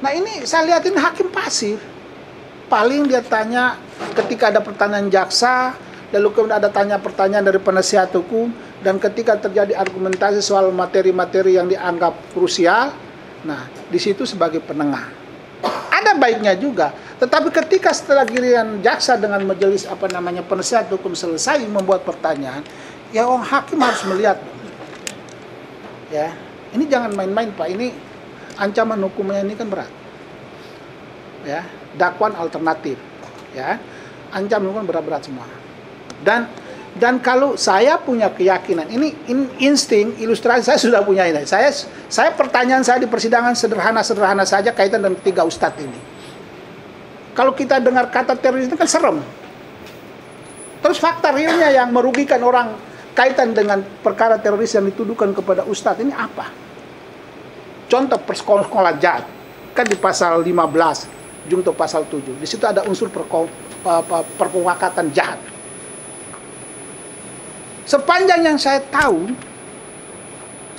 Nah, ini saya lihatin hakim pasif. Paling dia tanya ketika ada pertanyaan jaksa, lalu kemudian ada pertanyaan dari penasihat hukum, dan ketika terjadi argumentasi soal materi-materi yang dianggap krusial, nah, di situ sebagai penengah. Ada baiknya juga, tetapi ketika setelah giliran jaksa dengan majelis penasihat hukum selesai membuat pertanyaan, ya orang hakim harus melihat. Ya, ini jangan main-main, Pak. Ini ancaman hukumnya ini kan berat, ya, dakwaan alternatif, ya, ancaman hukum berat-berat semua. Dan kalau saya punya keyakinan, ini insting, ilustrasi saya sudah punya ini. Saya pertanyaan saya di persidangan sederhana saja kaitan dengan 3 ustadz ini. Kalau kita dengar kata teroris itu kan serem. Terus fakta realnya yang merugikan orang kaitan dengan perkara teroris yang dituduhkan kepada ustadz ini apa? Contoh persekolah jahat, kan di pasal 15, junto pasal 7. Di situ ada unsur perpewakatan jahat. Sepanjang yang saya tahu,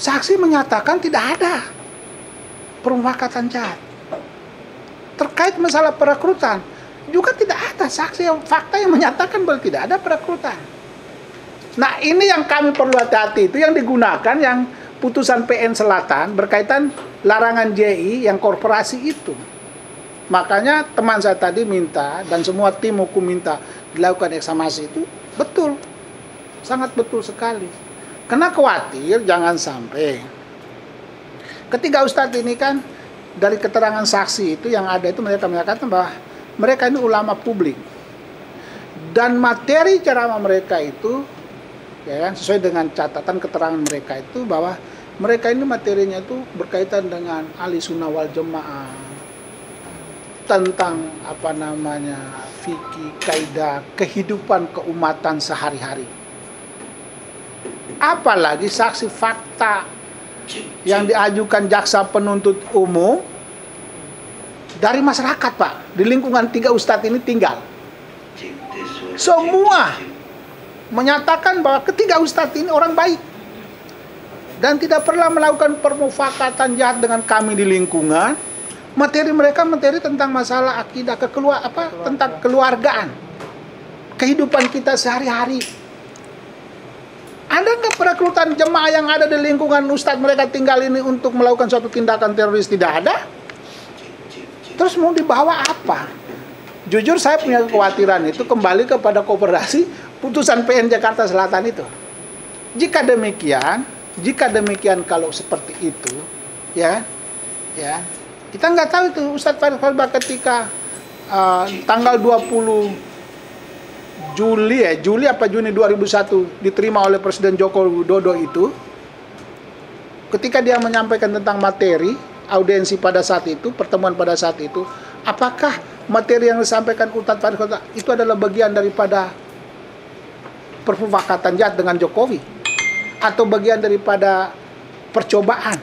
saksi menyatakan tidak ada perpewakatan jahat. Terkait masalah perekrutan, juga tidak ada saksi fakta yang menyatakan bahwa tidak ada perekrutan. Nah, ini yang kami perlu hati-hati, itu yang digunakan yang putusan PN Selatan berkaitan larangan JI yang korporasi itu. Makanya teman saya tadi minta dan semua tim hukum minta dilakukan ekshumasi itu betul. Sangat betul sekali. Karena khawatir jangan sampai ketiga ustadz ini kan dari keterangan saksi itu yang ada itu mereka menyatakan bahwa mereka ini ulama publik. Dan materi ceramah mereka itu ya kan, sesuai dengan catatan keterangan mereka itu bahwa mereka ini materinya itu berkaitan dengan ahli sunnah wal jamaah, tentang apa namanya fikih, kaidah, kehidupan keumatan sehari-hari. Apalagi saksi fakta yang diajukan jaksa penuntut umum dari masyarakat, Pak. Di lingkungan tiga ustadz ini tinggal. Semua menyatakan bahwa ketiga ustadz ini orang baik dan tidak pernah melakukan permufakatan jahat dengan kami di lingkungan. Materi mereka materi tentang masalah akidah, tentang keluargaan, kehidupan kita sehari-hari. Ada nggak perekrutan jemaah yang ada di lingkungan ustadz mereka tinggal ini untuk melakukan suatu tindakan teroris? Tidak ada. Terus mau dibawa apa? Jujur saya punya kekhawatiran itu kembali kepada koperasi putusan PN Jakarta Selatan itu. Jika demikian kalau seperti itu, ya, kita nggak tahu itu Ustadz Farid Khalbah ketika tanggal 20 Juli apa Juni 2001 diterima oleh Presiden Joko Widodo itu, ketika dia menyampaikan tentang materi audiensi pada saat itu, pertemuan pada saat itu, apakah materi yang disampaikan Ustadz Farid Khalbah itu adalah bagian daripada permufakatan jahat dengan Jokowi, atau bagian daripada percobaan,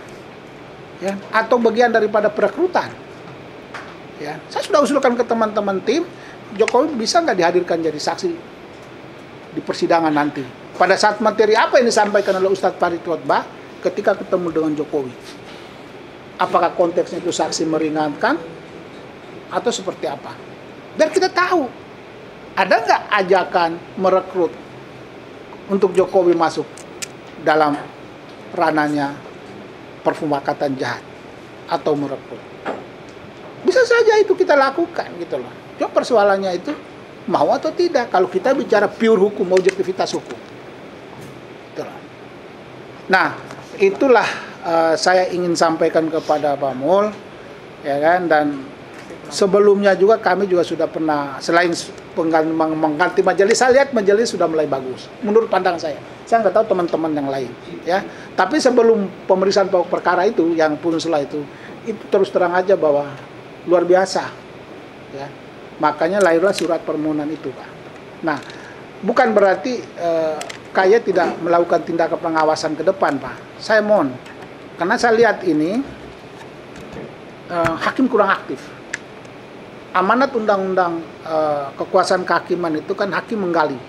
ya, atau bagian daripada perekrutan? Ya, saya sudah usulkan ke teman-teman tim, Jokowi bisa nggak dihadirkan jadi saksi di persidangan nanti pada saat materi apa yang disampaikan oleh Ustadz Farid Khalbah ketika ketemu dengan Jokowi? Apakah konteksnya itu saksi meringankan atau seperti apa? Biar kita tahu ada nggak ajakan merekrut untuk Jokowi masuk dalam ranahnya permufakatan jahat atau merekrut. Bisa saja itu kita lakukan gitu loh. Cuma persoalannya itu mau atau tidak kalau kita bicara pure hukum, objektivitas hukum. Gitu loh. Nah, itulah saya ingin sampaikan kepada Pak Mul, ya kan, dan sebelumnya juga kami juga sudah pernah selain mengganti majelis, saya lihat majelis sudah mulai bagus menurut pandangan saya. Saya nggak tahu teman-teman yang lain, ya. Tapi sebelum pemeriksaan pokok perkara itu, yang Punsela itu terus terang aja bahwa luar biasa, ya. Makanya lahirlah surat permohonan itu, Pak. Nah, bukan berarti KAY tidak melakukan tindakan pengawasan ke depan, Pak. Saya mohon, karena saya lihat ini hakim kurang aktif. Amanat undang-undang kekuasaan kehakiman itu kan hakim menggali,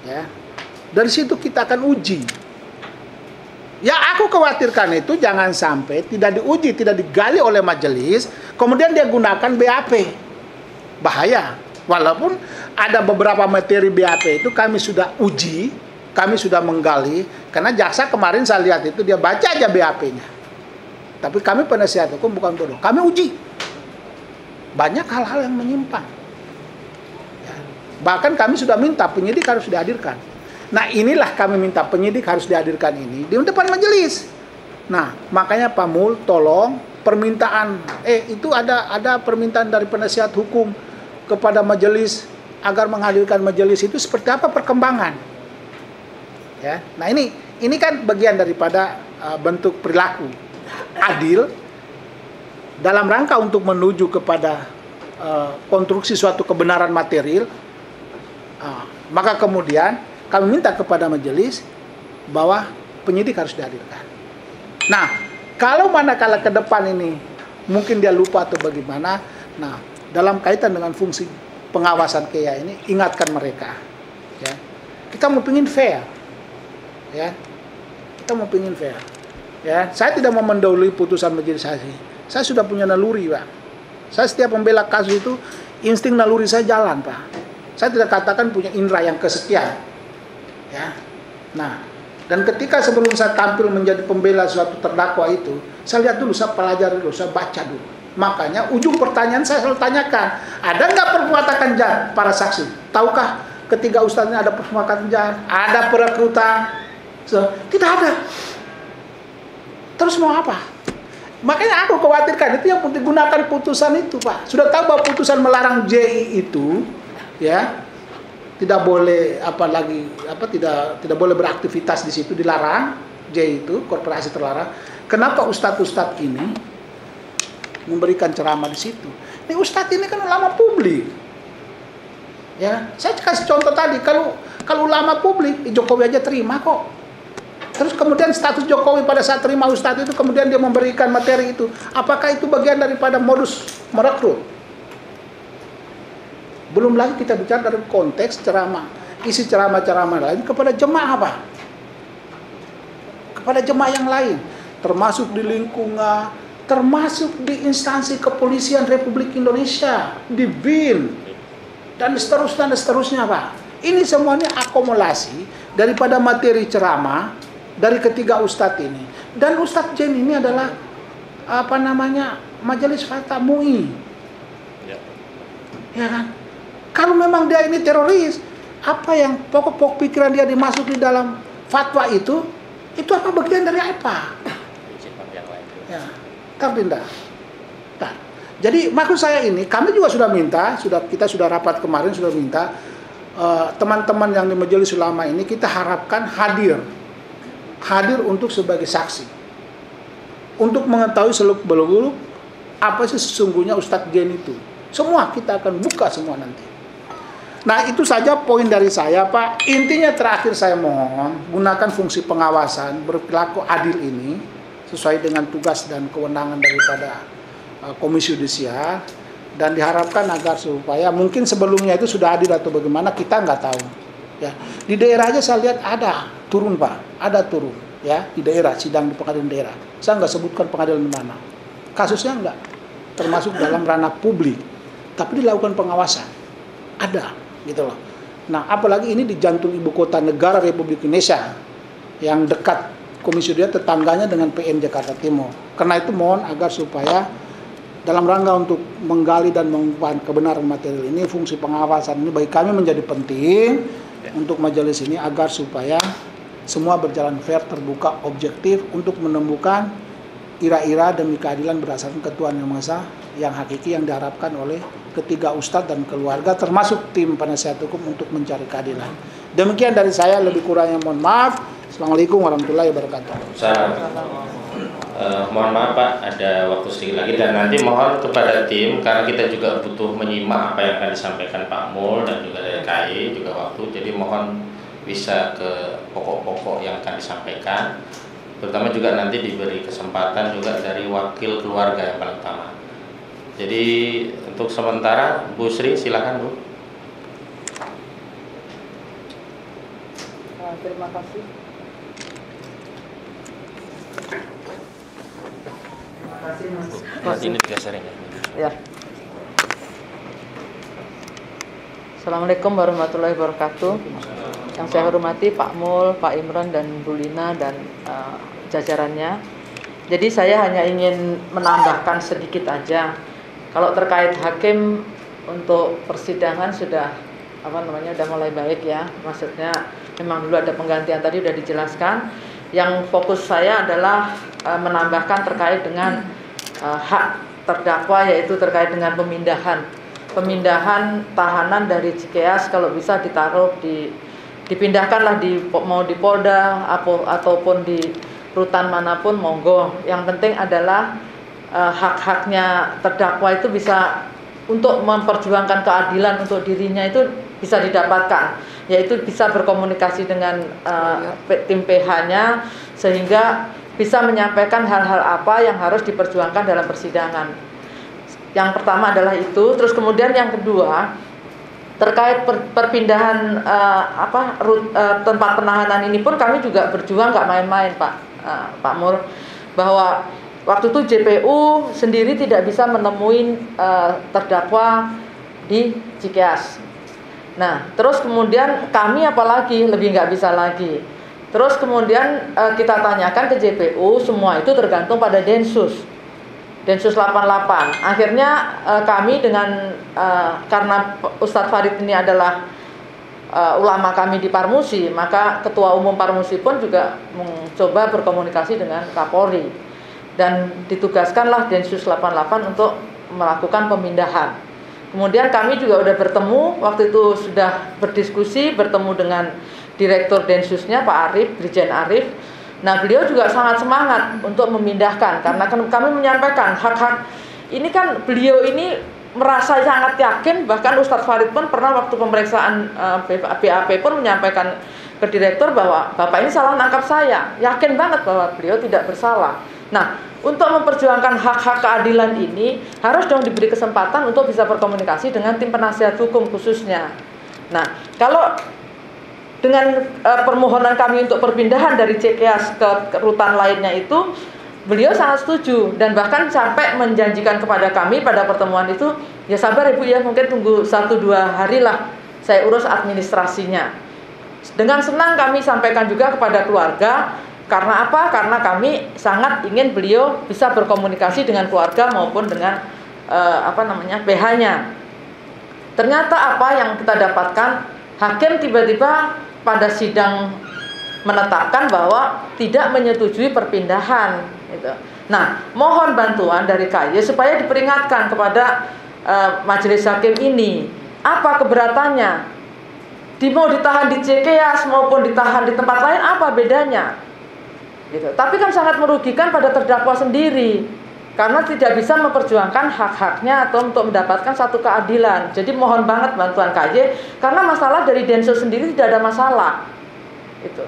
ya. Dari situ kita akan uji. Ya, aku khawatirkan itu jangan sampai tidak diuji, tidak digali oleh majelis, kemudian dia gunakan BAP. Bahaya. Walaupun ada beberapa materi BAP itu kami sudah uji, kami sudah menggali, karena jaksa kemarin saya lihat itu dia baca aja BAP-nya. Tapi kami penasihat hukum bukan bodoh, kami uji. Banyak hal-hal yang menyimpang. Ya. Bahkan kami sudah minta penyidik harus dihadirkan. Nah, inilah kami minta penyidik harus dihadirkan ini di depan majelis. Nah, makanya Pak Mul tolong permintaan itu ada permintaan dari penasihat hukum kepada majelis agar menghadirkan majelis itu seperti apa perkembangan. Ya. Nah, ini kan bagian daripada bentuk perilaku adil dalam rangka untuk menuju kepada konstruksi suatu kebenaran material. Maka kemudian kami minta kepada majelis bahwa penyidik harus dihadirkan. Nah, kalau manakala ke depan ini mungkin dia lupa atau bagaimana, nah, dalam kaitan dengan fungsi pengawasan KEA ini, ingatkan mereka. Ya. Kita mau pingin fair. Ya. Kita mau pingin fair. Ya. Saya tidak mau mendahului putusan majelis hakim. Saya sudah punya naluri, Pak. Saya setiap membela kasus itu, insting naluri saya jalan, Pak. Saya tidak katakan punya indera yang kesekian. Ya. Nah, dan ketika sebelum saya tampil menjadi pembela suatu terdakwa itu, saya lihat dulu, saya pelajari dulu, saya baca dulu. Makanya ujung pertanyaan saya selalu tanyakan, ada nggak perbuatan jahat para saksi? Tahukah ketiga ustadz ini ada perbuatan jahat, ada perekrutan? Tidak ada. Terus mau apa? Makanya aku khawatirkan itu yang digunakan putusan itu, Pak. Sudah tahu bahwa putusan melarang JI itu, ya, tidak boleh tidak boleh beraktivitas di situ, dilarang. JI itu korporasi terlarang. Kenapa ustadz ini memberikan ceramah di situ? Ini ustadz ini kan ulama publik. Ya, saya kasih contoh tadi, kalau ulama publik, Jokowi aja terima kok. Terus kemudian status Jokowi pada saat terima ustadz itu, kemudian dia memberikan materi itu. Apakah itu bagian daripada modus merekrut? Belum lagi kita bicara dari konteks ceramah, isi ceramah-ceramah lain kepada jemaah apa? Kepada jemaah yang lain, termasuk di lingkungan, termasuk di instansi kepolisian Republik Indonesia, di BIN, dan seterusnya, Pak. Ini semuanya akumulasi daripada materi ceramah dari ketiga ustadz ini. Dan Ustadz Jen ini adalah Majelis Fatwa MUI. Ya kan? Kalau memang dia ini teroris, apa yang pokok pikiran dia dimasuk di dalam fatwa itu apa bagian dari apa? Ya, tertindak. Nah, jadi maksud saya ini, kami juga sudah minta, kita sudah rapat kemarin, sudah minta teman-teman yang di Majelis Ulama ini kita harapkan hadir untuk sebagai saksi, untuk mengetahui seluk-beluk apa sih sesungguhnya Ustadz Gen itu. Semua kita akan buka semua nanti. Nah, itu saja poin dari saya, Pak. Intinya terakhir saya mohon gunakan fungsi pengawasan, berperilaku adil ini sesuai dengan tugas dan kewenangan daripada Komisi Yudisial, dan diharapkan agar supaya mungkin sebelumnya itu sudah adil atau bagaimana kita nggak tahu. Ya, di daerah aja saya lihat ada turun, Pak, ada turun, ya, di daerah sidang di pengadilan daerah. Saya nggak sebutkan pengadilan di mana. Kasusnya nggak termasuk dalam ranah publik, tapi dilakukan pengawasan, ada, gitu loh. Nah, apalagi ini di jantung ibu kota negara Republik Indonesia, yang dekat Komisi Yudisial, tetangganya dengan PN Jakarta Timur. Karena itu mohon agar supaya dalam rangka untuk menggali dan mengungkapkan kebenaran material ini, fungsi pengawasan ini bagi kami menjadi penting untuk majelis ini agar supaya semua berjalan fair, terbuka, objektif untuk menemukan ira-ira demi keadilan berdasarkan ketuhanan yang maha esa yang hakiki yang diharapkan oleh ketiga ustadz dan keluarga termasuk tim penasihat hukum untuk mencari keadilan. Demikian dari saya, lebih kurangnya mohon maaf. Assalamualaikum warahmatullahi wabarakatuh. Mohon maaf Pak, ada waktu sedikit lagi dan nanti mohon kepada tim, karena kita juga butuh menyimak apa yang akan disampaikan Pak Mul dan juga dari KI juga waktu, jadi mohon bisa ke pokok-pokok yang akan disampaikan, terutama juga nanti diberi kesempatan juga dari wakil keluarga yang paling utama. Jadi untuk sementara Bu Sri silakan Bu. Terima kasih. Nanti ini digeserin ya. Assalamualaikum warahmatullahi wabarakatuh. Yang saya hormati Pak Mul, Pak Imran dan Bu Lina dan jajarannya. Jadi saya hanya ingin menambahkan sedikit aja. Kalau terkait hakim untuk persidangan sudah udah mulai baik ya. Maksudnya memang dulu ada penggantian, tadi sudah dijelaskan. Yang fokus saya adalah menambahkan terkait dengan hak terdakwa, yaitu terkait dengan pemindahan tahanan dari Cikeas, kalau bisa dipindahkanlah mau di Polda ataupun di rutan manapun monggo. Yang penting adalah hak-haknya terdakwa itu bisa untuk memperjuangkan keadilan untuk dirinya itu bisa didapatkan, yaitu bisa berkomunikasi dengan tim PH-nya sehingga bisa menyampaikan hal-hal apa yang harus diperjuangkan dalam persidangan. Yang pertama adalah itu. Terus kemudian yang kedua terkait perpindahan tempat penahanan ini pun kami juga berjuang nggak main-main Pak Mur, bahwa waktu itu JPU sendiri tidak bisa menemui terdakwa di Cikeas. Nah, terus kemudian kami apalagi lebih nggak bisa lagi. Terus kemudian kita tanyakan ke JPU, semua itu tergantung pada Densus 88. Akhirnya kami dengan karena Ustadz Farid ini adalah ulama kami di Parmusi, maka Ketua Umum Parmusi pun juga mencoba berkomunikasi dengan Kapolri dan ditugaskanlah Densus 88 untuk melakukan pemindahan. Kemudian kami juga sudah bertemu, waktu itu sudah berdiskusi, bertemu dengan Direktur Densusnya Pak Arif, Brigjen Arif. Nah, beliau juga sangat semangat untuk memindahkan karena kami menyampaikan hak-hak ini kan beliau ini merasa sangat yakin, bahkan Ustadz Farid pun pernah waktu pemeriksaan BAP pun menyampaikan ke direktur bahwa Bapak ini salah nangkap saya, yakin banget bahwa beliau tidak bersalah. Nah, untuk memperjuangkan hak-hak keadilan ini harus dong diberi kesempatan untuk bisa berkomunikasi dengan tim penasihat hukum khususnya. Nah, kalau dengan permohonan kami untuk perpindahan dari Cikeas ke rutan lainnya itu, beliau sangat setuju dan bahkan sampai menjanjikan kepada kami pada pertemuan itu, ya sabar Ibu ya, mungkin tunggu 1-2 hari lah saya urus administrasinya. Dengan senang kami sampaikan juga kepada keluarga. Karena apa? Karena kami sangat ingin beliau bisa berkomunikasi dengan keluarga maupun dengan PH-nya. Ternyata apa yang kita dapatkan, hakim tiba-tiba pada sidang menetapkan bahwa tidak menyetujui perpindahan. Gitu. Nah, mohon bantuan dari KY supaya diperingatkan kepada majelis hakim ini. Apa keberatannya? Mau ditahan di Cikeas maupun ditahan di tempat lain, apa bedanya? Gitu. Tapi kan sangat merugikan pada terdakwa sendiri karena tidak bisa memperjuangkan hak-haknya atau untuk mendapatkan satu keadilan. Jadi mohon banget bantuan KY karena masalah dari Densus sendiri tidak ada masalah. Itu.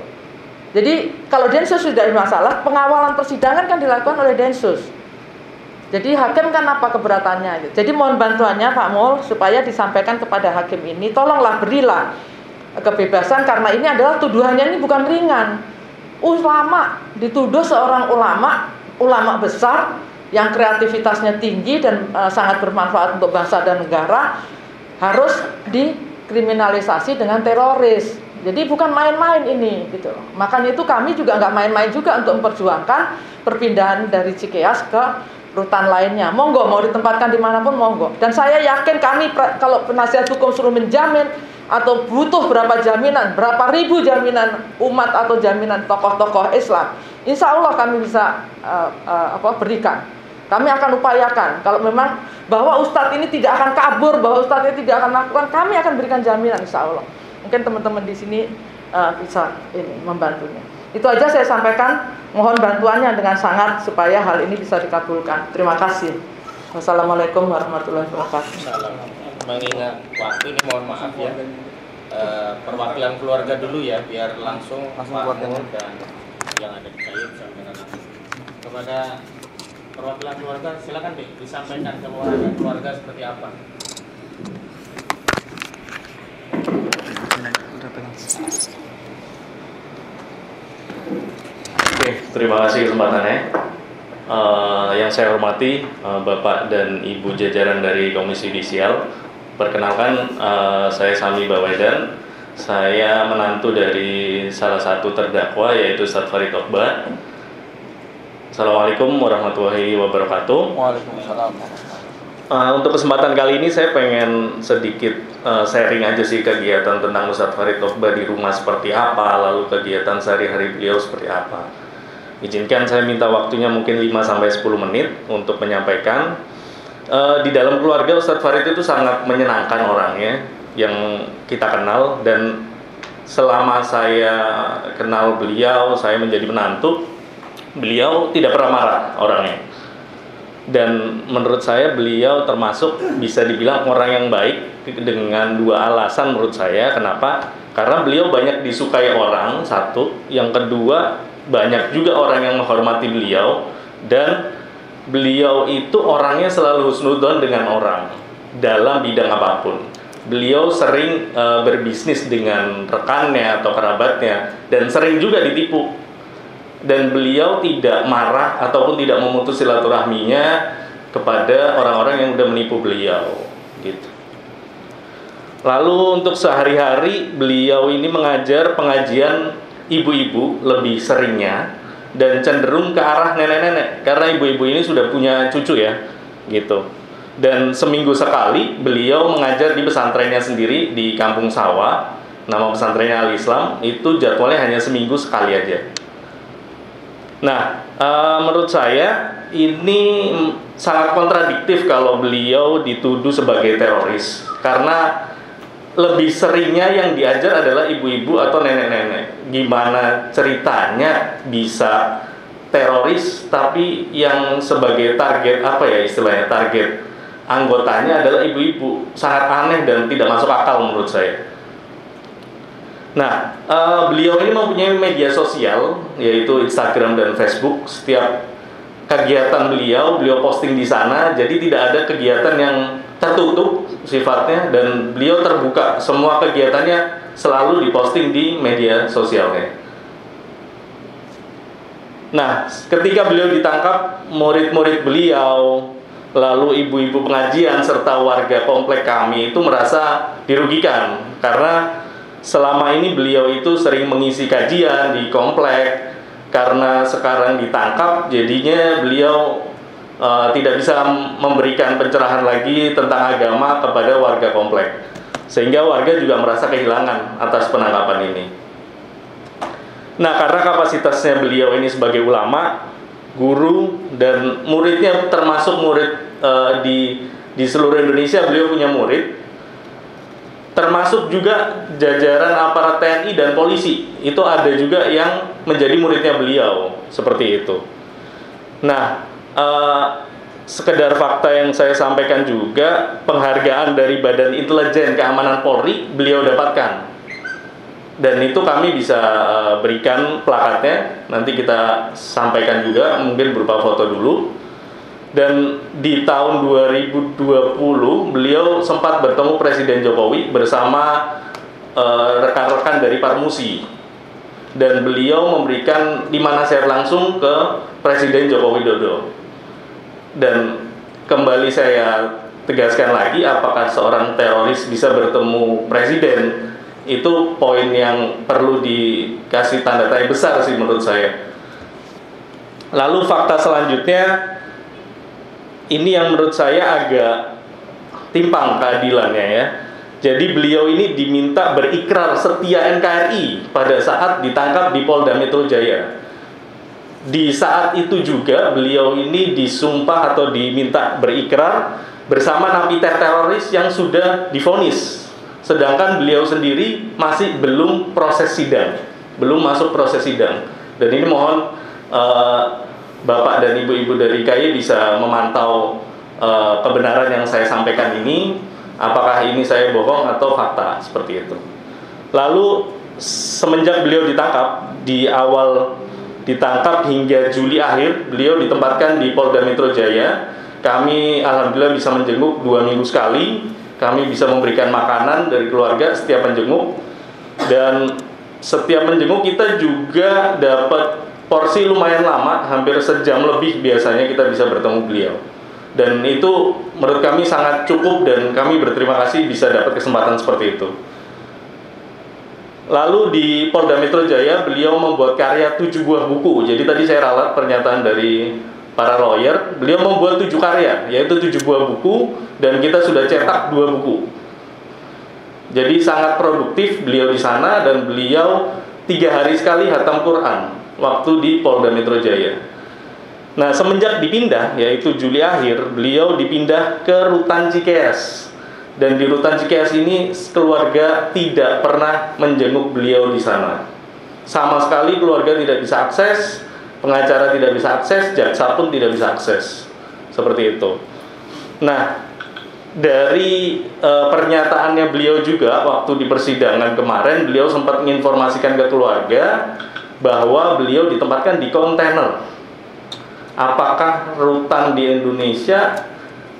Jadi kalau Densus sudah ada masalah, pengawalan persidangan kan dilakukan oleh Densus. Jadi hakim kan apa keberatannya? Gitu. Jadi mohon bantuannya Pak Mul supaya disampaikan kepada hakim ini, tolonglah berilah kebebasan karena ini adalah tuduhannya ini bukan ringan. Ulama dituduh seorang ulama besar yang kreativitasnya tinggi dan sangat bermanfaat untuk bangsa dan negara harus dikriminalisasi dengan teroris. Jadi bukan main-main ini gitu. Makanya itu kami juga nggak main-main juga untuk memperjuangkan perpindahan dari Cikeas ke rutan lainnya. Monggo mau ditempatkan dimanapun monggo. Dan saya yakin kami kalau penasihat hukum suruh menjamin atau butuh berapa jaminan, berapa ribu jaminan umat atau jaminan tokoh-tokoh Islam, insya Allah kami bisa berikan. Kami akan upayakan kalau memang bahwa Ustadz ini tidak akan kabur, bahwa Ustadz ini tidak akan melakukan, kami akan berikan jaminan insya Allah. Mungkin teman-teman di sini bisa membantunya. Itu aja saya sampaikan, mohon bantuannya dengan sangat supaya hal ini bisa dikabulkan. Terima kasih. Wassalamualaikum warahmatullahi wabarakatuh. Mengingat waktu ini mohon maaf ya, perwakilan keluarga dulu ya biar langsung Pak Mul dan yang ada di KY bisa mendengar. Kepada perwakilan keluarga silakan disampaikan keluarga seperti apa. Oke, terima kasih kesempatannya. Yang saya hormati Bapak dan Ibu jajaran dari Komisi Yudisial. Perkenalkan, saya Sami Bawedan. Saya menantu dari salah satu terdakwa yaitu Ustadz Farid Okbar. Assalamualaikum warahmatullahi wabarakatuh. Waalaikumsalam. Untuk kesempatan kali ini saya pengen sedikit sharing aja sih kegiatan tentang Ustadz Farid Okbar di rumah seperti apa, lalu kegiatan sehari-hari beliau seperti apa. Izinkan saya minta waktunya mungkin 5-10 menit untuk menyampaikan. Di dalam keluarga Ustadz Farid itu sangat menyenangkan orangnya yang kita kenal, dan selama saya kenal beliau, saya menjadi menantu, beliau tidak pernah marah orangnya. Dan menurut saya beliau termasuk bisa dibilang orang yang baik dengan 2 alasan menurut saya. Kenapa? Karena beliau banyak disukai orang, satu. Yang kedua, banyak juga orang yang menghormati beliau, dan beliau itu orangnya selalu husnudzon dengan orang dalam bidang apapun. Beliau sering berbisnis dengan rekannya atau kerabatnya dan sering juga ditipu. Dan beliau tidak marah ataupun tidak memutus silaturahminya kepada orang-orang yang sudah menipu beliau, gitu. Lalu untuk sehari-hari beliau ini mengajar pengajian ibu-ibu lebih seringnya dan cenderung ke arah nenek-nenek karena ibu-ibu ini sudah punya cucu ya gitu. Dan seminggu sekali beliau mengajar di pesantrennya sendiri di Kampung Sawah. Nama pesantrennya Al-Islam, itu jadwalnya hanya seminggu sekali aja. Nah, menurut saya ini sangat kontradiktif kalau beliau dituduh sebagai teroris karena lebih seringnya yang diajar adalah ibu-ibu atau nenek-nenek. Gimana ceritanya bisa teroris tapi yang sebagai target apa ya istilahnya, target anggotanya adalah ibu-ibu? Sangat aneh dan tidak masuk akal menurut saya. Nah, beliau ini mempunyai media sosial yaitu Instagram dan Facebook. Setiap kegiatan beliau posting di sana. Jadi tidak ada kegiatan yang tertutup sifatnya dan beliau terbuka. Semua kegiatannya selalu diposting di media sosialnya. Nah, ketika beliau ditangkap, murid-murid beliau, lalu ibu-ibu pengajian serta warga komplek kami itu merasa dirugikan karena selama ini beliau itu sering mengisi kajian di komplek. Karena sekarang ditangkap, jadinya beliau tidak bisa memberikan pencerahan lagi tentang agama kepada warga komplek. Sehingga warga juga merasa kehilangan atas penangkapan ini. Nah, karena kapasitasnya beliau ini sebagai ulama, guru, dan muridnya termasuk murid di seluruh Indonesia, beliau punya murid. Termasuk juga jajaran aparat TNI dan polisi. Itu ada juga yang menjadi muridnya beliau. Seperti itu. Nah, sekedar fakta yang saya sampaikan juga, penghargaan dari Badan Intelijen Keamanan Polri beliau dapatkan. Dan itu kami bisa berikan plakatnya. Nanti kita sampaikan juga, mungkin berupa foto dulu. Dan di tahun 2020 beliau sempat bertemu Presiden Jokowi bersama rekan-rekan dari Parmusi. Dan beliau memberikan 5 nasihat langsung ke Presiden Joko Widodo. Dan kembali saya tegaskan lagi, apakah seorang teroris bisa bertemu presiden? Itu poin yang perlu dikasih tanda tanya besar sih menurut saya. Lalu fakta selanjutnya, ini yang menurut saya agak timpang keadilannya ya. Jadi beliau ini diminta berikrar setia NKRI pada saat ditangkap di Polda Metro Jaya. Di saat itu juga beliau ini disumpah atau diminta berikrar bersama napiter teroris yang sudah divonis. Sedangkan beliau sendiri masih belum proses sidang, belum masuk proses sidang. Dan ini mohon Bapak dan Ibu-Ibu dari KAI bisa memantau kebenaran yang saya sampaikan ini, apakah ini saya bohong atau fakta, seperti itu. Lalu semenjak beliau ditangkap, di awal ditangkap hingga Juli akhir, beliau ditempatkan di Polda Metro Jaya. Kami alhamdulillah bisa menjenguk 2 minggu sekali. Kami bisa memberikan makanan dari keluarga setiap menjenguk. Dan setiap menjenguk kita juga dapat porsi lumayan lama, hampir sejam lebih biasanya kita bisa bertemu beliau. Dan itu menurut kami sangat cukup dan kami berterima kasih bisa dapat kesempatan seperti itu. Lalu di Polda Metro Jaya beliau membuat karya 7 buah buku. Jadi tadi saya ralat pernyataan dari para lawyer, beliau membuat 7 karya, yaitu 7 buah buku, dan kita sudah cetak 2 buku. Jadi sangat produktif beliau di sana, dan beliau 3 hari sekali hatam Quran waktu di Polda Metro Jaya. Nah, semenjak dipindah, yaitu Juli akhir, beliau dipindah ke Rutan Cikeas. Dan di Rutan Cikeas ini keluarga tidak pernah menjenguk beliau di sana. Sama sekali keluarga tidak bisa akses, pengacara tidak bisa akses, jaksa pun tidak bisa akses. Seperti itu. Nah, dari pernyataannya beliau juga waktu di persidangan kemarin, beliau sempat menginformasikan ke keluarga bahwa beliau ditempatkan di kontainer. Apakah rutan di Indonesia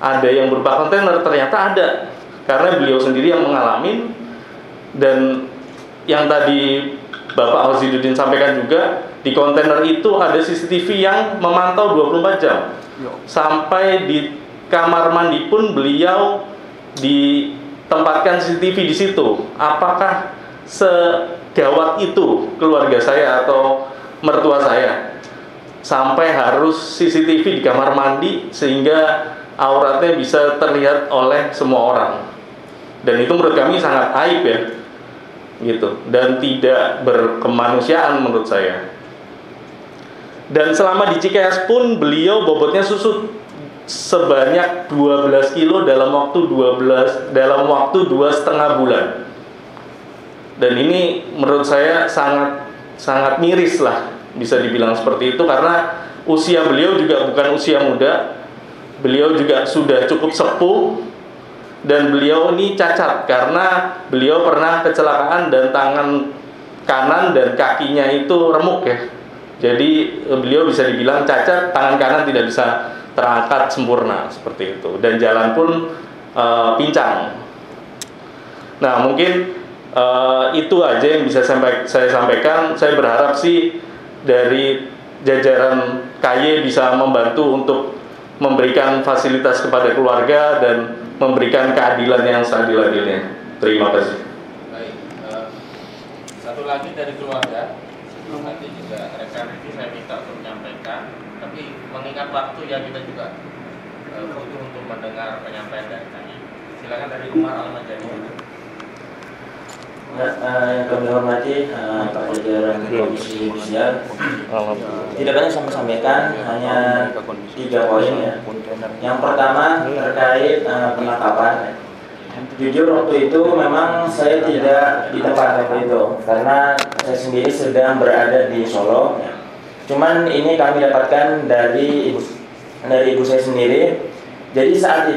ada yang berupa kontainer? Ternyata ada, karena beliau sendiri yang mengalami. Dan yang tadi Bapak Auziduddin sampaikan juga, di kontainer itu ada CCTV yang memantau 24 jam. Sampai di kamar mandi pun beliau ditempatkan CCTV di situ, apakah segawat itu keluarga saya atau mertua saya sampai harus CCTV di kamar mandi sehingga auratnya bisa terlihat oleh semua orang? Dan itu menurut kami sangat aib ya, gitu, dan tidak berkemanusiaan menurut saya. Dan selama di Cikeas pun beliau bobotnya susut sebanyak 12 kilo dalam waktu 2,5 bulan. Dan ini menurut saya sangat miris lah, bisa dibilang seperti itu, karena usia beliau juga bukan usia muda. Beliau juga sudah cukup sepuh, dan beliau ini cacat karena beliau pernah kecelakaan dan tangan kanan dan kakinya itu remuk ya. Jadi beliau bisa dibilang cacat, tangan kanan tidak bisa terangkat sempurna seperti itu, dan jalan pun pincang. Nah, mungkin itu aja yang bisa saya sampaikan. Saya berharap sih dari jajaran KY bisa membantu untuk memberikan fasilitas kepada keluarga dan memberikan keadilan yang seadil-adilnya. Terima kasih. Baik, satu lagi dari keluarga, sebelum nanti juga rekan itu saya minta untuk menyampaikan, tapi mengingat waktu ya kita juga butuh untuk mendengar penyampaian dari kami. Silakan dari Umar Al-Majani. Yang kami hormati Pak jajaran Komisi Yudisial, tidak banyak saya sampaikan, hanya 3 poin ya. Yang pertama terkait penangkapan. Jujur waktu itu memang saya tidak di tempat waktu itu, karena saya sendiri sedang berada di Solo. Cuman ini kami dapatkan dari ibu saya sendiri. Jadi saat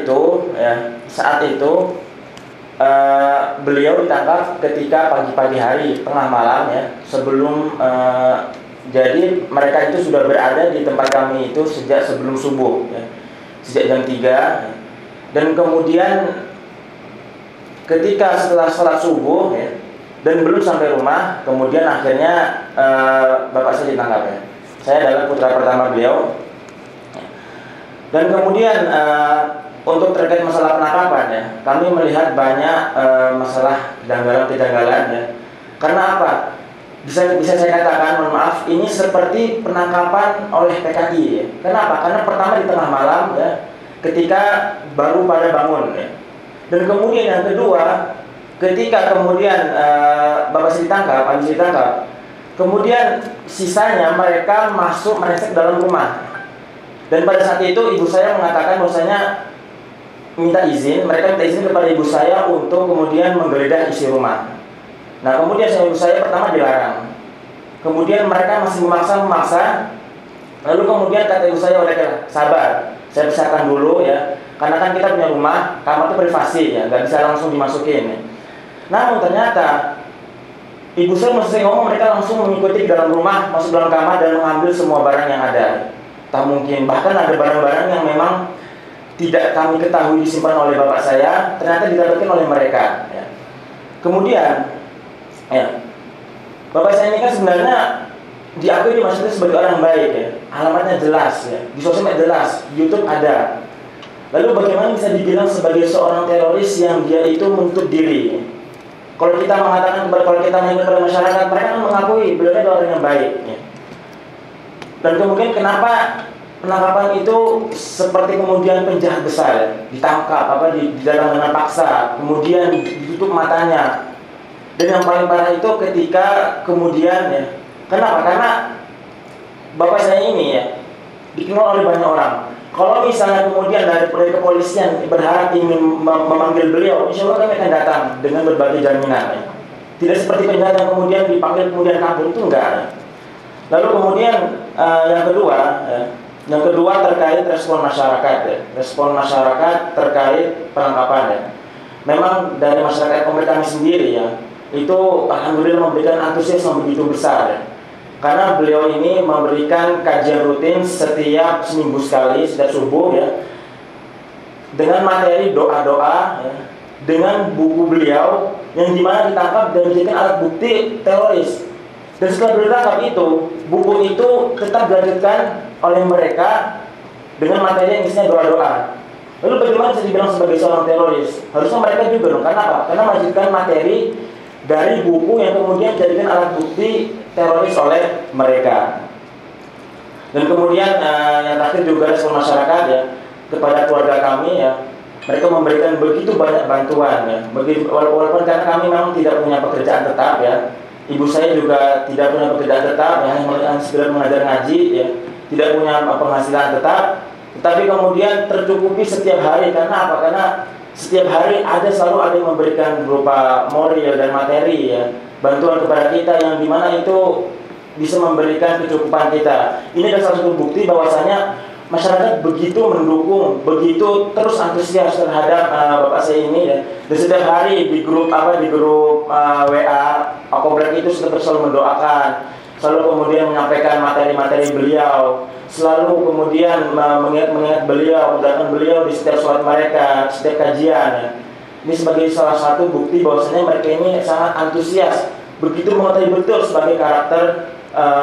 itu beliau ditangkap ketika pagi-pagi hari, tengah malam ya, sebelum jadi mereka itu sudah berada di tempat kami itu sejak sebelum subuh ya, sejak jam 3, dan kemudian ketika setelah sholat subuh ya, dan belum sampai rumah, kemudian akhirnya bapak saya ditangkap ya. Saya adalah putra pertama beliau, dan kemudian untuk terkait masalah penangkapan ya, kami melihat banyak masalah kejanggalan ya. Karena apa? Bisa saya katakan, mohon maaf, ini seperti penangkapan oleh PKI ya. Kenapa? Karena pertama di tengah malam ya, ketika baru pada bangun ya. Dan kemudian yang kedua, ketika kemudian bapak saya ditangkap, habis ditangkap, kemudian sisanya mereka masuk meresek dalam rumah. Dan pada saat itu ibu saya mengatakan bahwasanya mereka minta izin kepada ibu saya untuk kemudian menggeledah isi rumah. Nah, kemudian ibu saya pertama dilarang. Kemudian mereka masih memaksa. Lalu kemudian kata ibu saya, udah sabar, saya pisahkan dulu ya. Karena kan kita punya rumah, kamar itu privasi ya, nggak bisa langsung dimasukin ya. Namun ternyata ibu saya masih ngomong, mereka langsung mengikuti ke dalam rumah, masuk dalam kamar dan mengambil semua barang yang ada. Tak mungkin, bahkan ada barang-barang yang memang tidak kami ketahui disimpan oleh bapak saya, ternyata didapatkan oleh mereka ya. Kemudian ya, bapak saya ini kan sebenarnya diakui di masyarakat sebagai orang baik ya. Alamatnya jelas ya, di sosmed jelas, di YouTube ada. Lalu bagaimana bisa dibilang sebagai seorang teroris yang dia itu menutup diri? Kalau kita mengatakan, kalau kita mengingat kepada masyarakat, mereka kan mengakui beliau adalah orang yang baik ya. Dan kemudian kenapa penangkapan itu seperti kemudian penjahat besar, ditangkap di dalam dengan paksa, kemudian ditutup matanya. Dan yang paling parah itu ketika kemudian ya, kenapa? Karena bapak saya ini ya dikenal oleh banyak orang. Kalau misalnya kemudian dari kepolisian berharap ingin memanggil beliau, insya Allah kami akan datang dengan berbagai jaminan ya. Tidak seperti penjahat yang kemudian dipanggil kemudian kabur, itu enggak ya. Lalu kemudian yang kedua terkait respon masyarakat ya. Respon masyarakat terkait penangkapan ya. Memang dari masyarakat kami sendiri ya, itu alhamdulillah memberikan antusias yang begitu besar ya. Karena beliau ini memberikan kajian rutin setiap seminggu sekali, setiap subuh ya, dengan materi doa-doa ya, dengan buku beliau yang dimana ditangkap dan dijadikan alat bukti teroris. Dan setelah ditangkap itu, buku itu tetap dilanjutkan oleh mereka dengan materi yang isinya doa-doa. Lalu bagaimana bisa dibilang sebagai seorang teroris? Harusnya mereka juga dong. Karena apa? Karena mengajukan materi dari buku yang kemudian dijadikan alat bukti teroris oleh mereka. Dan kemudian yang terakhir juga respon masyarakat ya kepada keluarga kami ya. Mereka memberikan begitu banyak bantuan ya. Walaupun karena kami memang tidak punya pekerjaan tetap ya. Ibu saya juga tidak punya pekerjaan tetap ya, hanya sekedar mengajar ngaji ya. Tidak punya penghasilan tetap. Tetapi kemudian tercukupi setiap hari. Karena apa? Karena setiap hari selalu ada yang memberikan berupa moral dan materi ya, bantuan kepada kita yang dimana itu bisa memberikan kecukupan kita. Ini adalah salah satu bukti bahwasanya masyarakat begitu mendukung, begitu terus antusias terhadap bapak saya ini ya. Dan setiap hari di grup WA komplek itu selalu mendoakan, selalu kemudian menyampaikan materi-materi beliau, selalu kemudian mengingat beliau, mendoakan beliau di setiap sholat mereka, setiap kajian ya. Ini sebagai salah satu bukti bahwasanya mereka ini sangat antusias, begitu mengetahui betul sebagai karakter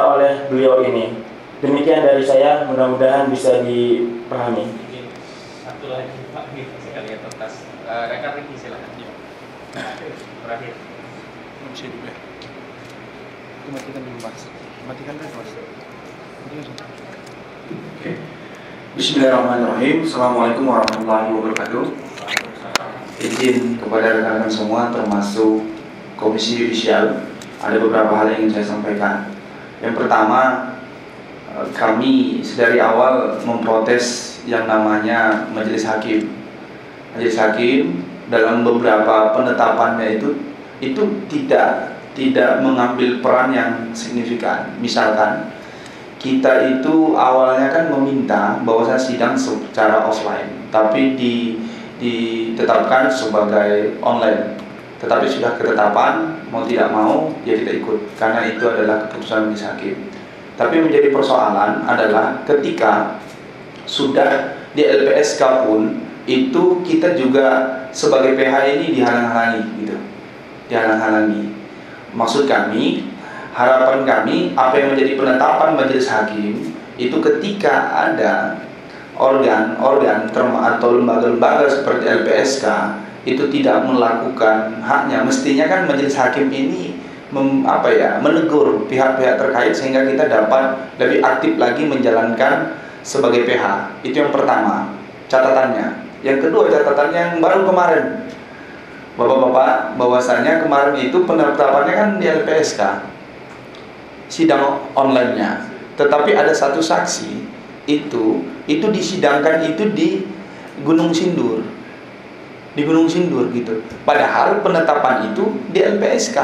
oleh beliau ini. Demikian dari saya, mudah-mudahan bisa dipahami. Satu lagi Pak, sekali atas rekan Riki silakan. Terakhir. Bisa juga. Matikan dulu Mas. Matikan dulu Mas. Oke. Bismillahirrahmanirrahim. Assalamualaikum warahmatullahi wabarakatuh. Izin kepada rekan-rekan semua, termasuk Komisi Yudisial, ada beberapa hal yang ingin saya sampaikan. Yang pertama, kami dari awal memprotes yang namanya Majelis Hakim. Majelis Hakim dalam beberapa penetapannya itu tidak mengambil peran yang signifikan. Misalkan kita itu awalnya kan meminta bahwa sidang secara offline, tapi ditetapkan sebagai online. Tetapi sudah ketetapan, mau tidak mau ya kita ikut, karena itu adalah keputusan Majelis Hakim. Tapi menjadi persoalan adalah ketika sudah di LPSK pun itu kita juga sebagai PH ini dihalang-halangi gitu. Dihalang-halangi. Maksud kami, harapan kami apa yang menjadi penetapan Majelis Hakim itu ketika ada organ-organ atau lembaga-lembaga seperti LPSK itu tidak melakukan haknya. Mestinya kan Majelis Hakim ini menegur pihak-pihak terkait sehingga kita dapat lebih aktif lagi menjalankan sebagai PH. Itu yang pertama catatannya. Yang kedua catatannya yang baru kemarin, Bapak-bapak, bahwasanya kemarin itu penetapannya kan di LPSK, sidang online-nya. Tetapi ada satu saksi itu disidangkan itu di Gunung Sindur. Di Gunung Sindur gitu. Padahal penetapan itu di LPSK.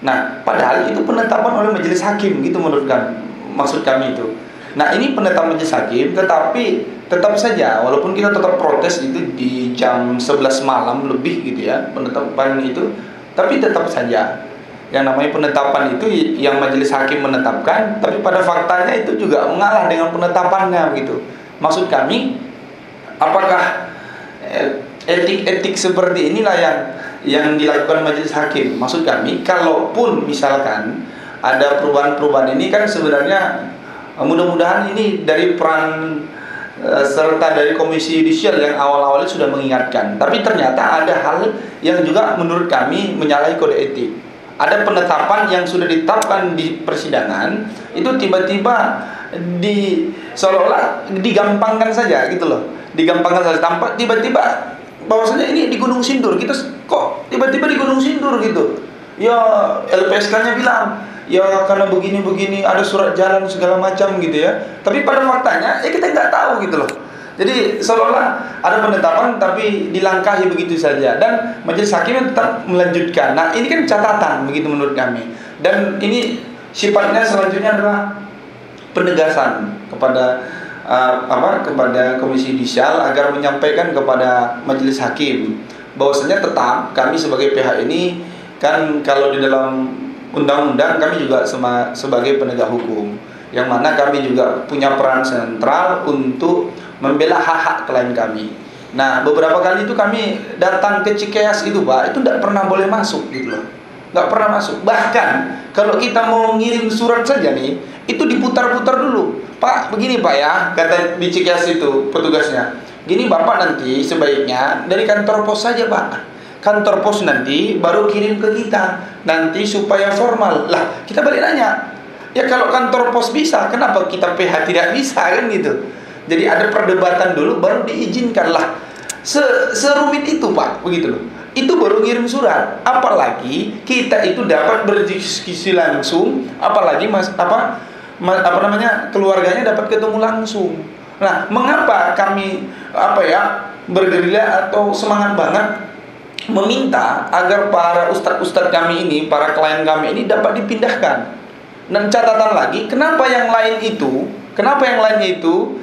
Nah, padahal itu penetapan oleh Majelis Hakim gitu maksud kami itu. Nah, ini penetapan Majelis Hakim, tetapi tetap saja walaupun kita tetap protes itu di jam 11 malam lebih gitu ya, penetapan itu, tapi tetap saja yang namanya penetapan itu yang Majelis Hakim menetapkan, tapi pada faktanya itu juga mengalah dengan penetapannya gitu. Maksud kami, apakah etik-etik seperti inilah yang dilakukan Majelis Hakim? Maksud kami, kalaupun misalkan ada perubahan-perubahan ini kan sebenarnya mudah-mudahan ini dari peran serta dari Komisi Yudisial yang awal-awalnya sudah mengingatkan. Tapi ternyata ada hal yang juga menurut kami menyalahi kode etik. Ada penetapan yang sudah ditetapkan di persidangan itu tiba-tiba seolah-olah digampangkan saja gitu loh. Digampangkan saja tanpa tiba-tiba bahwasanya ini di Gunung Sindur, kita kok tiba-tiba di Gunung Sindur gitu. Ya LPSK-nya bilang, ya karena begini-begini ada surat jalan segala macam gitu ya. Tapi pada faktanya ya kita nggak tahu gitu loh. Jadi seolah-olah ada penetapan tapi dilangkahi begitu saja, dan Majelis Hakim tetap melanjutkan. Nah, ini kan catatan begitu menurut kami. Dan ini sifatnya selanjutnya adalah penegasan kepada kepada Komisi Yudisial agar menyampaikan kepada Majelis Hakim bahwasanya tetap kami sebagai pihak ini kan kalau di dalam undang-undang kami juga sebagai penegak hukum, yang mana kami juga punya peran sentral untuk membela hak-hak klien kami. Nah, beberapa kali itu kami datang ke Cikeas itu Pak, itu tidak pernah boleh masuk gitu loh. Nggak pernah masuk. Bahkan kalau kita mau ngirim surat saja nih, itu diputar-putar dulu. Pak, begini Pak ya, kata di Cikeas itu petugasnya. gini Bapak, nanti sebaiknya dari kantor pos saja Pak. Kantor pos nanti baru kirim ke kita, nanti supaya formal. Lah, kita balik nanya, ya kalau kantor pos bisa, kenapa kita PH tidak bisa, kan gitu. Jadi ada perdebatan dulu, baru diizinkan. Lah, serumit itu Pak, begitu loh. Itu baru ngirim surat. Apalagi kita itu dapat berdiskusi langsung, apalagi keluarganya dapat ketemu langsung. Nah, mengapa kami bergerilya atau semangat banget meminta agar para ustadz-ustadz kami ini, para klien kami ini dapat dipindahkan. Dan catatan lagi, kenapa yang lainnya itu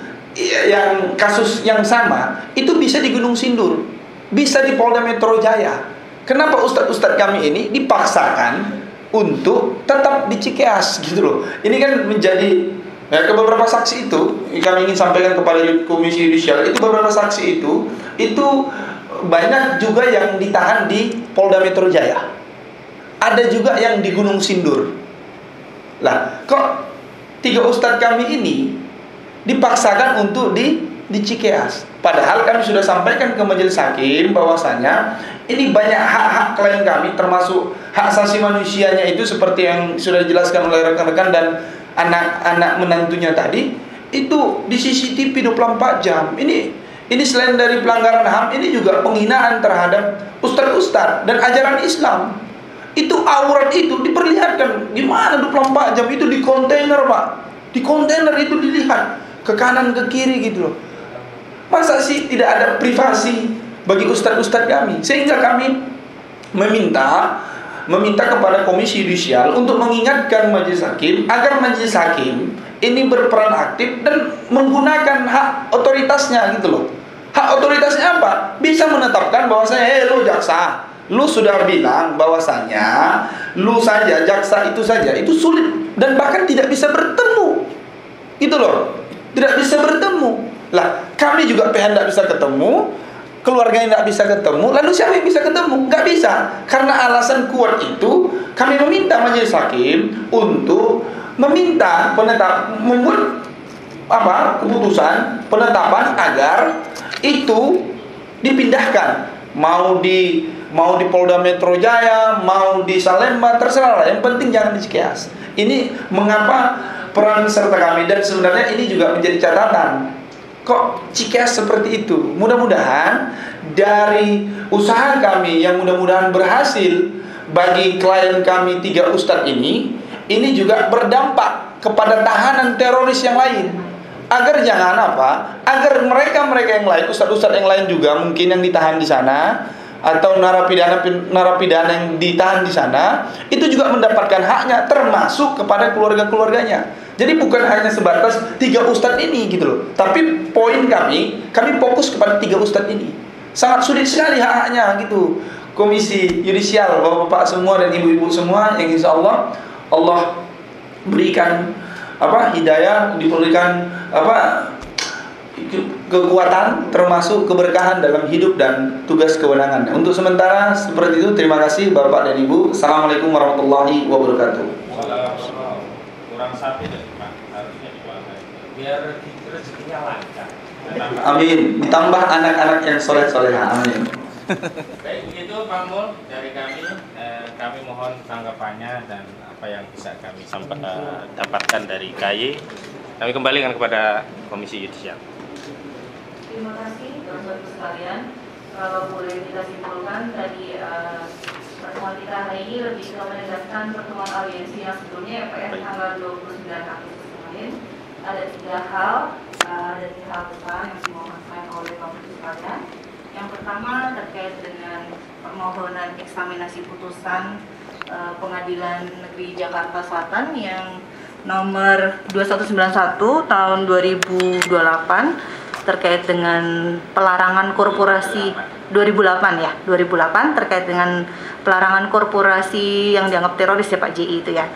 yang kasus yang sama itu bisa di Gunung Sindur, bisa di Polda Metro Jaya. Kenapa ustadz-ustadz kami ini dipaksakan untuk tetap di Cikeas gitu loh. Ini kan menjadi ke beberapa saksi itu kami ingin sampaikan kepada Komisi Yudisial, itu beberapa saksi itu banyak juga yang ditahan di Polda Metro Jaya. Ada juga yang di Gunung Sindur. Lah, kok 3 ustadz kami ini dipaksakan untuk di Cikeas? Padahal kami sudah sampaikan ke majelis hakim bahwasanya ini banyak hak-hak klien kami, termasuk hak asasi manusianya itu seperti yang sudah dijelaskan oleh rekan-rekan dan anak-anak menantunya tadi, itu di CCTV 24 jam. Ini selain dari pelanggaran HAM, ini juga penghinaan terhadap ustadz-ustadz dan ajaran Islam. Itu aurat itu diperlihatkan. Gimana 24 jam itu di kontainer Pak? Di kontainer itu dilihat ke kanan ke kiri gitu loh. Masa sih tidak ada privasi bagi ustadz-ustadz kami? Sehingga kami meminta kepada Komisi Yudisial untuk mengingatkan majelis hakim agar majelis hakim ini berperan aktif dan menggunakan hak otoritasnya gitu loh. Hak otoritasnya apa? Bisa menetapkan bahwasanya lu jaksa, lu sudah bilang bahwasanya lu saja, jaksa itu saja, itu sulit dan bahkan tidak bisa bertemu. Gitu loh. Tidak bisa bertemu. Lah, kami juga PH tidak bisa ketemu, keluarganya tidak bisa ketemu, lalu siapa yang bisa ketemu? Nggak bisa. Karena alasan kuat itu, kami meminta majelis hakim untuk meminta membuat keputusan penetapan agar itu dipindahkan, mau di Polda Metro Jaya, mau di Salemba, terserah lah. Yang penting jangan di Cikeas. Ini mengapa peran serta kami, dan sebenarnya ini juga menjadi catatan. Kok Cikeas seperti itu? Mudah-mudahan dari usaha kami yang mudah-mudahan berhasil bagi klien kami 3 ustadz ini juga berdampak kepada tahanan teroris yang lain. Agar jangan agar mereka yang lain, ustadz-ustadz yang lain juga mungkin yang ditahan di sana, atau narapidana yang ditahan di sana, itu juga mendapatkan haknya, termasuk kepada keluarga-keluarganya. Jadi bukan hanya sebatas 3 ustadz ini gitu loh. Tapi poin kami fokus kepada 3 ustadz ini. Sangat sulit sekali hak-haknya gitu. Komisi Yudisial, bapak-bapak semua dan ibu-ibu semua, yang insya Allah berikan hidayah, diberikan kekuatan, termasuk keberkahan dalam hidup dan tugas kewenangan. Untuk sementara seperti itu. Terima kasih Bapak dan Ibu. Assalamualaikum warahmatullahi wabarakatuh. Kurang sapi deh Pak, harusnya biar rezekinya lancar. Amin. Ditambah anak-anak yang soleh-soleha. Amin. Baik, begitu Pak Mul dari kami. Kami mohon tanggapannya dan apa yang bisa kami dapatkan dari KY. Kami kembalikan kepada Komisi Yudisial. Terima kasih Bapak-Ibu sekalian. Kalau boleh kita simpulkan dari pertemuan kita hari ini lebih ke menegaskan pertemuan audiensi yang sebelumnya ya Pak ya, tanggal 29 Agustus kemarin. Ada 3 hal, ada 3 hal besar yang dimohonkan oleh Bapak-Ibu sekalian. Yang pertama terkait dengan permohonan eksaminasi putusan Pengadilan Negeri Jakarta Selatan yang nomor 2191 tahun 2028 terkait dengan pelarangan korporasi 2008 terkait dengan pelarangan korporasi yang dianggap teroris ya Pak JI itu ya.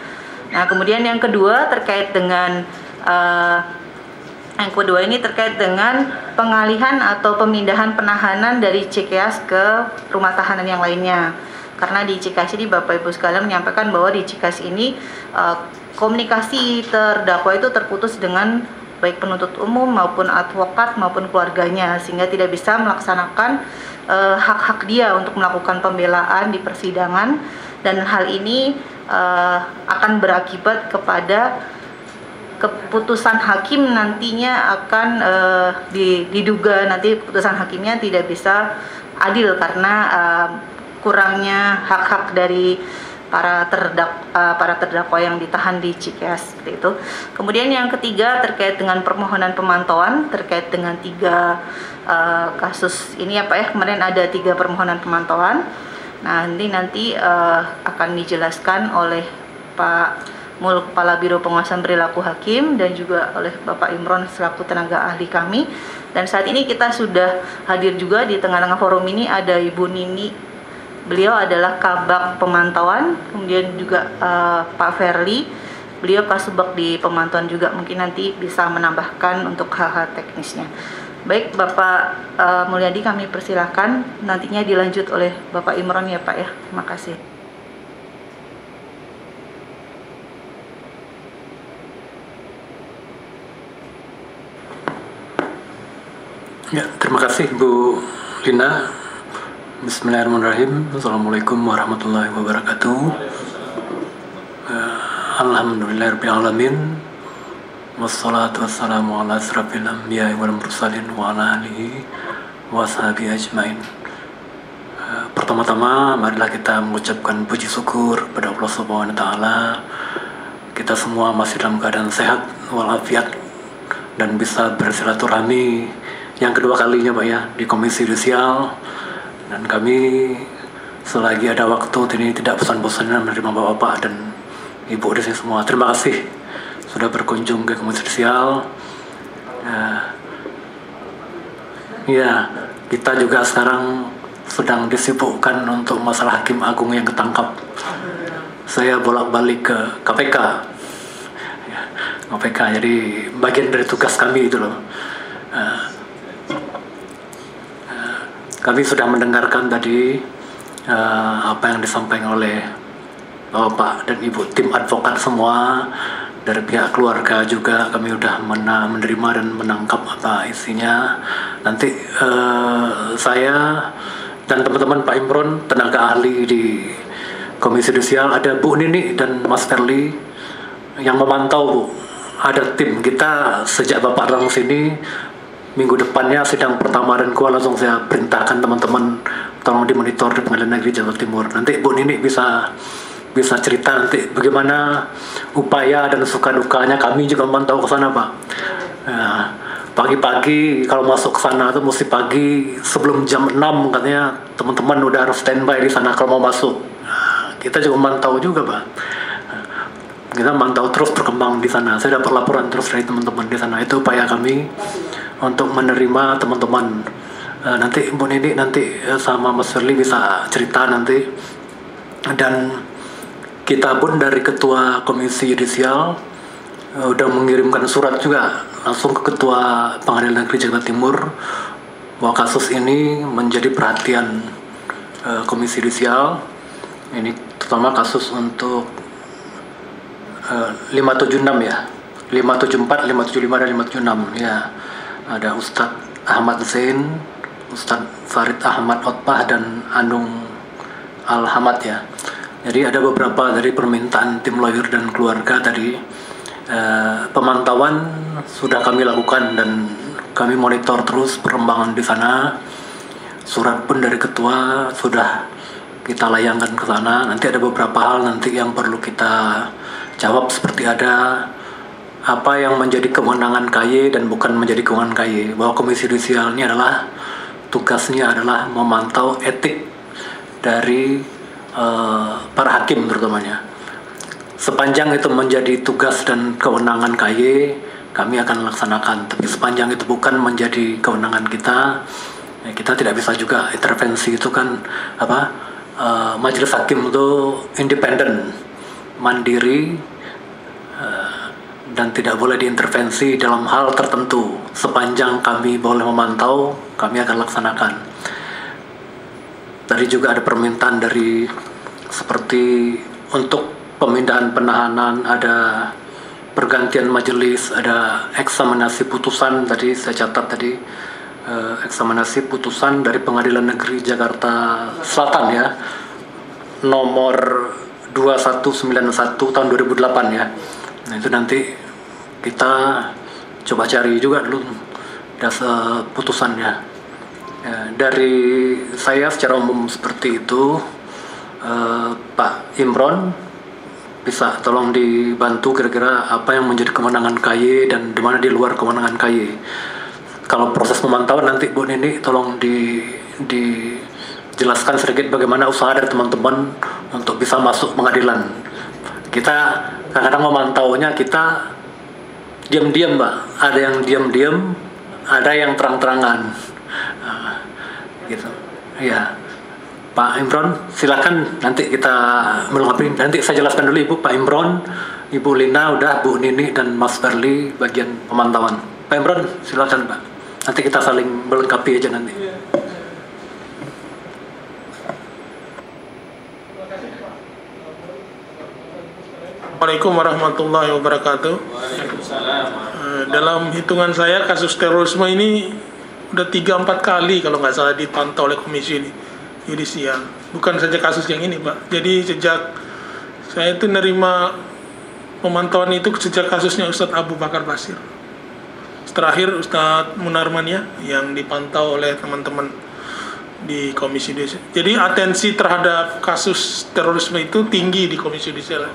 Nah, kemudian yang kedua terkait dengan terkait dengan pengalihan atau pemindahan penahanan dari Cikeas ke rumah tahanan yang lainnya. Karena di Cikeas ini Bapak Ibu sekalian menyampaikan bahwa di Cikeas ini komunikasi terdakwa itu terputus dengan baik penuntut umum maupun advokat maupun keluarganya, sehingga tidak bisa melaksanakan hak-hak dia untuk melakukan pembelaan di persidangan, dan hal ini akan berakibat kepada keputusan hakim nantinya akan diduga nanti keputusan hakimnya tidak bisa adil karena kurangnya hak-hak dari para terdakwa yang ditahan di Cikeas, seperti itu. Kemudian yang ketiga terkait dengan permohonan pemantauan terkait dengan 3 kasus ini ya Pak ya, kemarin ada 3 permohonan pemantauan. Nah nanti akan dijelaskan oleh Pak Mul, Kepala Biro Pengawasan Perilaku Hakim, dan juga oleh Bapak Imron selaku tenaga ahli kami. Dan saat ini kita sudah hadir juga di tengah-tengah forum ini ada Ibu Nini, beliau adalah Kabak Pemantauan, kemudian juga Pak Ferli, beliau Kasubag di pemantauan juga, mungkin nanti bisa menambahkan untuk hal-hal teknisnya. Baik Bapak Mulyadi, kami persilakan, nantinya dilanjut oleh Bapak Imron ya Pak ya. Terima kasih. Ya, terima kasih Bu Lina. Bismillahirrahmanirrahim. Assalamualaikum warahmatullahi wabarakatuh. Alhamdulillahirrahmanirrahim. Wassalatu wassalamu ala asrafil anbiya wal mursalin wa ala alihi wa sahbihi ajmain. Pertama-tama marilah kita mengucapkan puji syukur pada Allah Subhanahu wa taala. Kita semua masih dalam keadaan sehat walafiat dan bisa bersilaturahmi yang kedua kalinya Pak ya di Komisi Yudisial, dan kami selagi ada waktu ini tidak bosan-bosannya menerima Bapak-bapak dan Ibu di sini semua. Terima kasih sudah berkunjung ke Komisi Yudisial. Ya, kita juga sekarang sedang disibukkan untuk masalah Hakim Agung yang ketangkap. Saya bolak-balik ke KPK. KPK, jadi bagian dari tugas kami itu loh. Kami sudah mendengarkan tadi apa yang disampaikan oleh Bapak dan Ibu tim advokat semua, dari pihak keluarga juga kami sudah menerima dan menangkap apa isinya. Nanti saya dan teman-teman Pak Imron, tenaga ahli di Komisi Yudisial, ada Bu Nini dan Mas Ferli yang memantau Bu. Ada tim kita sejak Bapak datang sini. Minggu depannya sidang pertama dan kedua langsung saya perintahkan teman-teman tolong dimonitor di Pengadilan Negeri Jawa Timur. Nanti Bu Nini bisa cerita nanti bagaimana upaya dan suka dukanya. Kami juga memantau ke sana Pak. Pagi-pagi kalau masuk ke sana itu mesti pagi sebelum jam 6 katanya teman-teman udah harus standby di sana kalau mau masuk. Kita juga memantau juga Pak. Kita memantau terus perkembangan di sana. Saya dapat laporan terus dari teman-teman di sana. Itu upaya kami untuk menerima teman-teman. Nanti Bu Nini nanti sama Mas Firly bisa cerita nanti. Dan kita pun dari Ketua Komisi Yudisial udah mengirimkan surat juga langsung ke Ketua Pengadilan Negeri Jakarta Timur bahwa kasus ini menjadi perhatian Komisi Yudisial. Ini terutama kasus untuk 576 ya, 574, 575 dan 576 ya. Ada Ustadz Ahmad Zain, Ustadz Farid Ahmad Otpah, dan Anung Al-Hamad ya. Jadi ada beberapa dari permintaan tim lawyer dan keluarga tadi. Pemantauan sudah kami lakukan dan kami monitor terus perkembangan di sana. Surat pun dari ketua sudah kita layangkan ke sana. Nanti ada beberapa hal nanti yang perlu kita jawab, seperti ada apa yang menjadi kewenangan KY dan bukan menjadi kewenangan KY. Bahwa Komisi Yudisial ini adalah tugasnya adalah memantau etik dari para hakim terutamanya. Sepanjang itu menjadi tugas dan kewenangan KY, kami akan laksanakan. Tapi sepanjang itu bukan menjadi kewenangan kita, ya kita tidak bisa juga intervensi. Itu kan majelis hakim itu independen, mandiri, dan tidak boleh diintervensi dalam hal tertentu. Sepanjang kami boleh memantau, kami akan laksanakan. Tadi juga ada permintaan dari seperti untuk pemindahan penahanan, ada pergantian majelis, ada eksaminasi putusan tadi saya catat tadi, eksaminasi putusan dari Pengadilan Negeri Jakarta Selatan ya, nomor 2191 tahun 2008 ya. Nah itu nanti kita coba cari juga dulu dasar putusannya. Ya, dari saya secara umum seperti itu. Pak Imron bisa tolong dibantu kira-kira apa yang menjadi kewenangan KY dan di mana di luar kewenangan KY. Kalau proses pemantauan nanti Bu Nini tolong dijelaskan sedikit bagaimana usaha dari teman-teman untuk bisa masuk pengadilan. Kita kadang-kadang memantaunya kita diam-diam Mbak, ada yang diam-diam, ada yang terang-terangan, gitu. Ya. Pak Imron, silakan nanti kita melengkapi. Nanti saya jelaskan dulu Ibu, Pak Imron, Ibu Lina, udah Bu Nini dan Mas Berli bagian pemantauan. Pak Imron, silakan Pak. Nanti kita saling melengkapi aja nanti. Assalamualaikum warahmatullahi wabarakatuh. Dalam hitungan saya kasus terorisme ini udah 3-4 kali kalau nggak salah dipantau oleh Komisi Yudisial. Bukan saja kasus yang ini Pak. Jadi sejak saya itu nerima pemantauan itu sejak kasusnya Ustadz Abu Bakar Basir. Terakhir Ustadz Munarman ya yang dipantau oleh teman-teman di Komisi Yudisial. Jadi atensi terhadap kasus terorisme itu tinggi di Komisi Yudisial.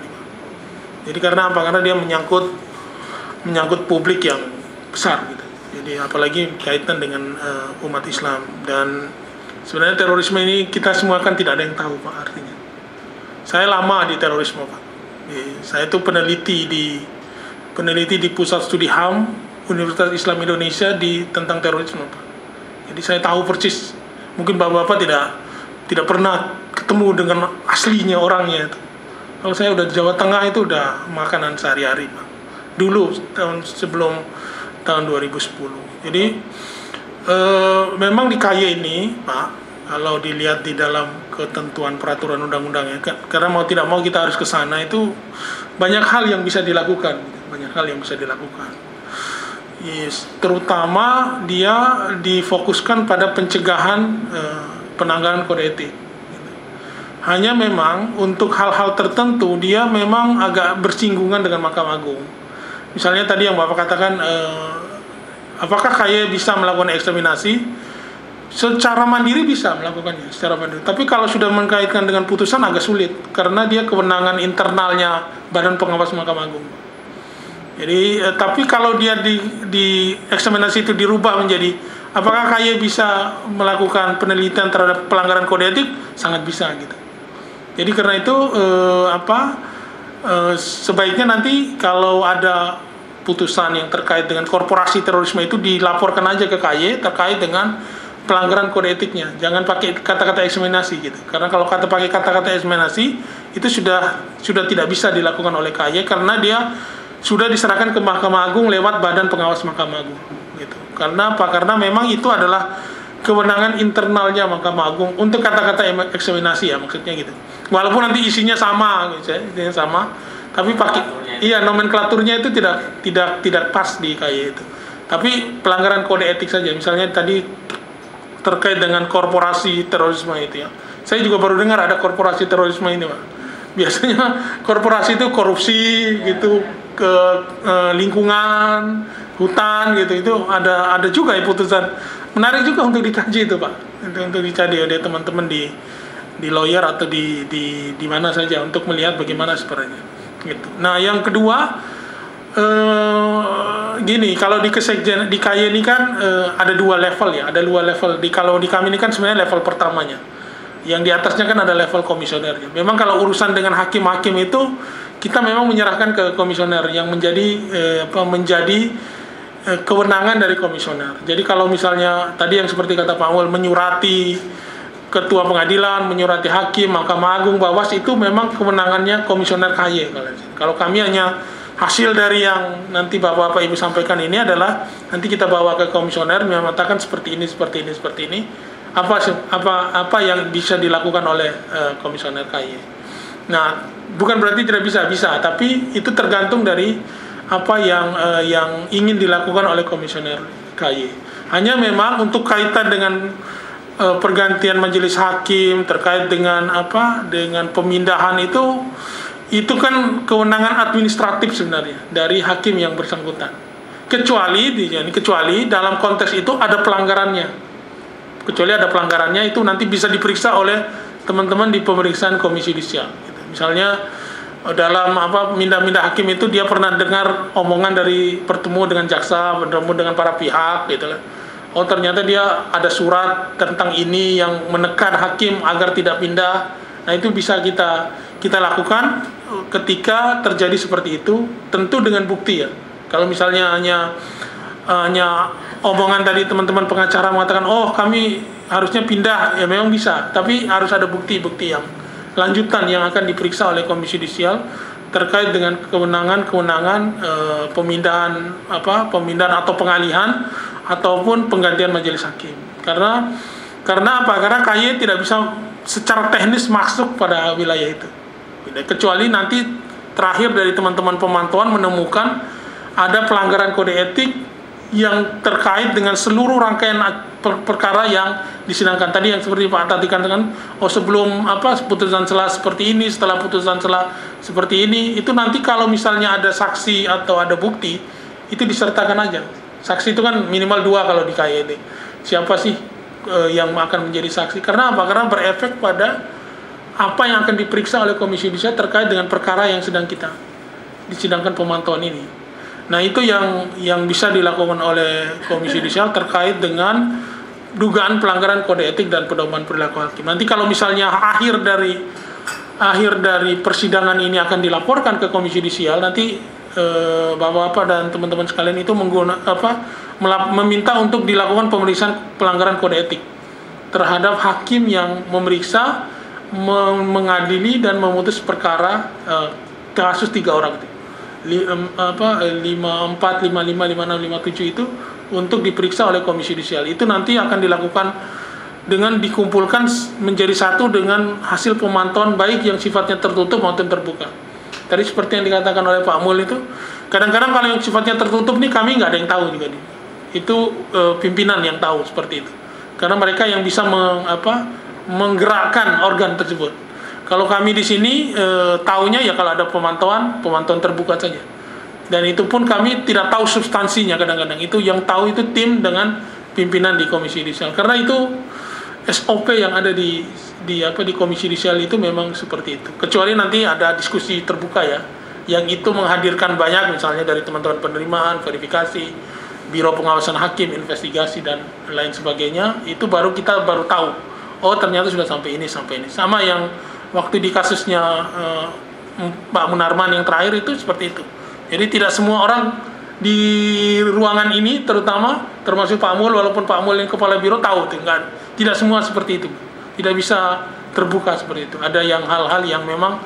Jadi karena apa? Karena dia menyangkut publik yang besar gitu. Jadi apalagi kaitan dengan umat Islam. Dan sebenarnya terorisme ini kita semua kan tidak ada yang tahu Pak artinya. Saya lama di terorisme Pak. Saya itu peneliti di Pusat Studi HAM Universitas Islam Indonesia tentang terorisme Pak. Jadi saya tahu persis. Mungkin bapak-bapak tidak pernah ketemu dengan aslinya orangnya itu. Kalau saya udah di Jawa Tengah itu udah makanan sehari-hari Pak. Dulu sebelum tahun 2010. Jadi memang di KY ini Pak, kalau dilihat di dalam ketentuan peraturan undang-undangnya, karena mau tidak mau kita harus ke sana, itu banyak hal yang bisa dilakukan, terutama dia difokuskan pada pencegahan penanggalan kode etik. Hanya memang untuk hal-hal tertentu dia memang agak bersinggungan dengan Mahkamah Agung. Misalnya tadi yang Bapak katakan, apakah KY bisa melakukan eksaminasi? Secara mandiri bisa melakukannya, secara mandiri. Tapi kalau sudah mengkaitkan dengan putusan agak sulit, karena dia kewenangan internalnya Badan Pengawas Mahkamah Agung. Jadi, tapi kalau dia di eksaminasi itu dirubah menjadi, apakah KY bisa melakukan penelitian terhadap pelanggaran kode etik? Sangat bisa gitu. Jadi karena itu sebaiknya nanti kalau ada putusan yang terkait dengan korporasi terorisme itu dilaporkan aja ke KY terkait dengan pelanggaran kode etiknya. Jangan pakai kata-kata eksaminasi gitu. Karena kalau pakai kata-kata eksaminasi itu sudah tidak bisa dilakukan oleh KY karena dia sudah diserahkan ke Mahkamah Agung lewat Badan Pengawas Mahkamah Agung gitu. Karena apa? Karena memang itu adalah kewenangan internalnya Mahkamah Agung untuk kata-kata eksaminasi ya, maksudnya gitu. Walaupun nanti isinya sama gitu, tapi pakai nomenklaturnya itu tidak pas di KY itu. Tapi pelanggaran kode etik saja, misalnya tadi terkait dengan korporasi terorisme itu ya. Saya juga baru dengar ada korporasi terorisme ini Pak. Biasanya korporasi itu korupsi gitu ke lingkungan, hutan gitu, itu ada juga ya putusan. Menarik juga untuk dikaji itu Pak, untuk dikaji oleh teman-teman di lawyer atau di mana saja untuk melihat bagaimana sebenarnya gitu. Nah yang kedua gini, kalau di kesekjen di KY ini kan ada 2 level ya, kalau di kami ini kan sebenarnya level pertamanya, yang di atasnya kan ada level komisionernya. Memang kalau urusan dengan hakim-hakim itu kita memang menyerahkan ke komisioner yang menjadi kewenangan dari komisioner. Jadi kalau misalnya tadi yang seperti kata Pak Awal, menyurati ketua pengadilan, menyurati hakim, Mahkamah Agung, Bawas, itu memang kewenangannya komisioner KY. Kalau kami hanya hasil dari yang nanti Bapak-Bapak Ibu sampaikan ini adalah nanti kita bawa ke komisioner mengatakan seperti ini. Apa yang bisa dilakukan oleh komisioner KY. Nah, bukan berarti tidak bisa, tapi itu tergantung dari apa yang ingin dilakukan oleh komisioner KY. Hanya memang untuk kaitan dengan pergantian majelis hakim terkait dengan dengan pemindahan itu kan kewenangan administratif sebenarnya dari hakim yang bersangkutan. Kecuali dalam konteks itu ada pelanggarannya. Kecuali ada pelanggarannya itu nanti bisa diperiksa oleh teman-teman di pemeriksaan komisi yudisial. Gitu. Misalnya dalam mindah-mindah hakim itu dia pernah dengar omongan dari bertemu dengan jaksa, bertemu dengan para pihak gitu lah. Oh ternyata dia ada surat tentang ini yang menekan hakim agar tidak pindah. Nah itu bisa kita lakukan ketika terjadi seperti itu, tentu dengan bukti ya. Kalau misalnya hanya omongan tadi teman-teman pengacara mengatakan oh kami harusnya pindah, ya memang bisa, tapi harus ada bukti-bukti yang lanjutan yang akan diperiksa oleh komisi yudisial terkait dengan kewenangan pemindahan atau pengalihan ataupun penggantian majelis hakim. Karena apa? Karena KY tidak bisa secara teknis masuk pada wilayah itu. Kecuali nanti terakhir dari teman-teman pemantauan menemukan ada pelanggaran kode etik yang terkait dengan seluruh rangkaian perkara yang disidangkan tadi, yang seperti Pak Tati katakan, sebelum putusan sela seperti ini, setelah putusan sela seperti ini, itu nanti kalau misalnya ada saksi atau ada bukti itu disertakan aja. Saksi itu kan minimal 2 kalau di KYD. Siapa sih yang akan menjadi saksi? Karena apa? Karena berefek pada apa yang akan diperiksa oleh komisi yudisial terkait dengan perkara yang sedang kita disidangkan pemantauan ini. Nah itu yang bisa dilakukan oleh komisi yudisial terkait dengan dugaan pelanggaran kode etik dan pedoman perilaku hakim. Nanti kalau misalnya akhir dari persidangan ini akan dilaporkan ke komisi yudisial, nanti Bapak-bapak dan teman-teman sekalian itu meminta untuk dilakukan pemeriksaan pelanggaran kode etik terhadap hakim yang memeriksa, mengadili dan memutus perkara kasus 3 orang itu. 54, 55, 56, 57 itu untuk diperiksa oleh komisi yudisial. Itu nanti akan dilakukan dengan dikumpulkan menjadi satu dengan hasil pemantauan baik yang sifatnya tertutup maupun terbuka. Tadi seperti yang dikatakan oleh Pak Mul itu, kadang-kadang kalau yang sifatnya tertutup nih kami nggak ada yang tahu juga nih. Itu pimpinan yang tahu seperti itu. Karena mereka yang bisa menggerakkan organ tersebut. Kalau kami di sini taunya ya kalau ada pemantauan terbuka saja. Dan itu pun kami tidak tahu substansinya kadang-kadang. Itu yang tahu itu tim dengan pimpinan di komisi yudisial. Karena itu SOP yang ada di komisi yudisial itu memang seperti itu. Kecuali nanti ada diskusi terbuka ya, yang itu menghadirkan banyak misalnya dari teman-teman penerimaan, verifikasi, biro pengawasan hakim, investigasi dan lain sebagainya. Itu kita baru tahu. Oh ternyata sudah sampai ini. Sama yang waktu di kasusnya Pak Munarman yang terakhir itu seperti itu. Jadi tidak semua orang di ruangan ini termasuk Pak Mul, walaupun Pak Mul yang kepala biro tahu, tidak semua seperti itu. Tidak bisa terbuka seperti itu. Ada hal-hal yang memang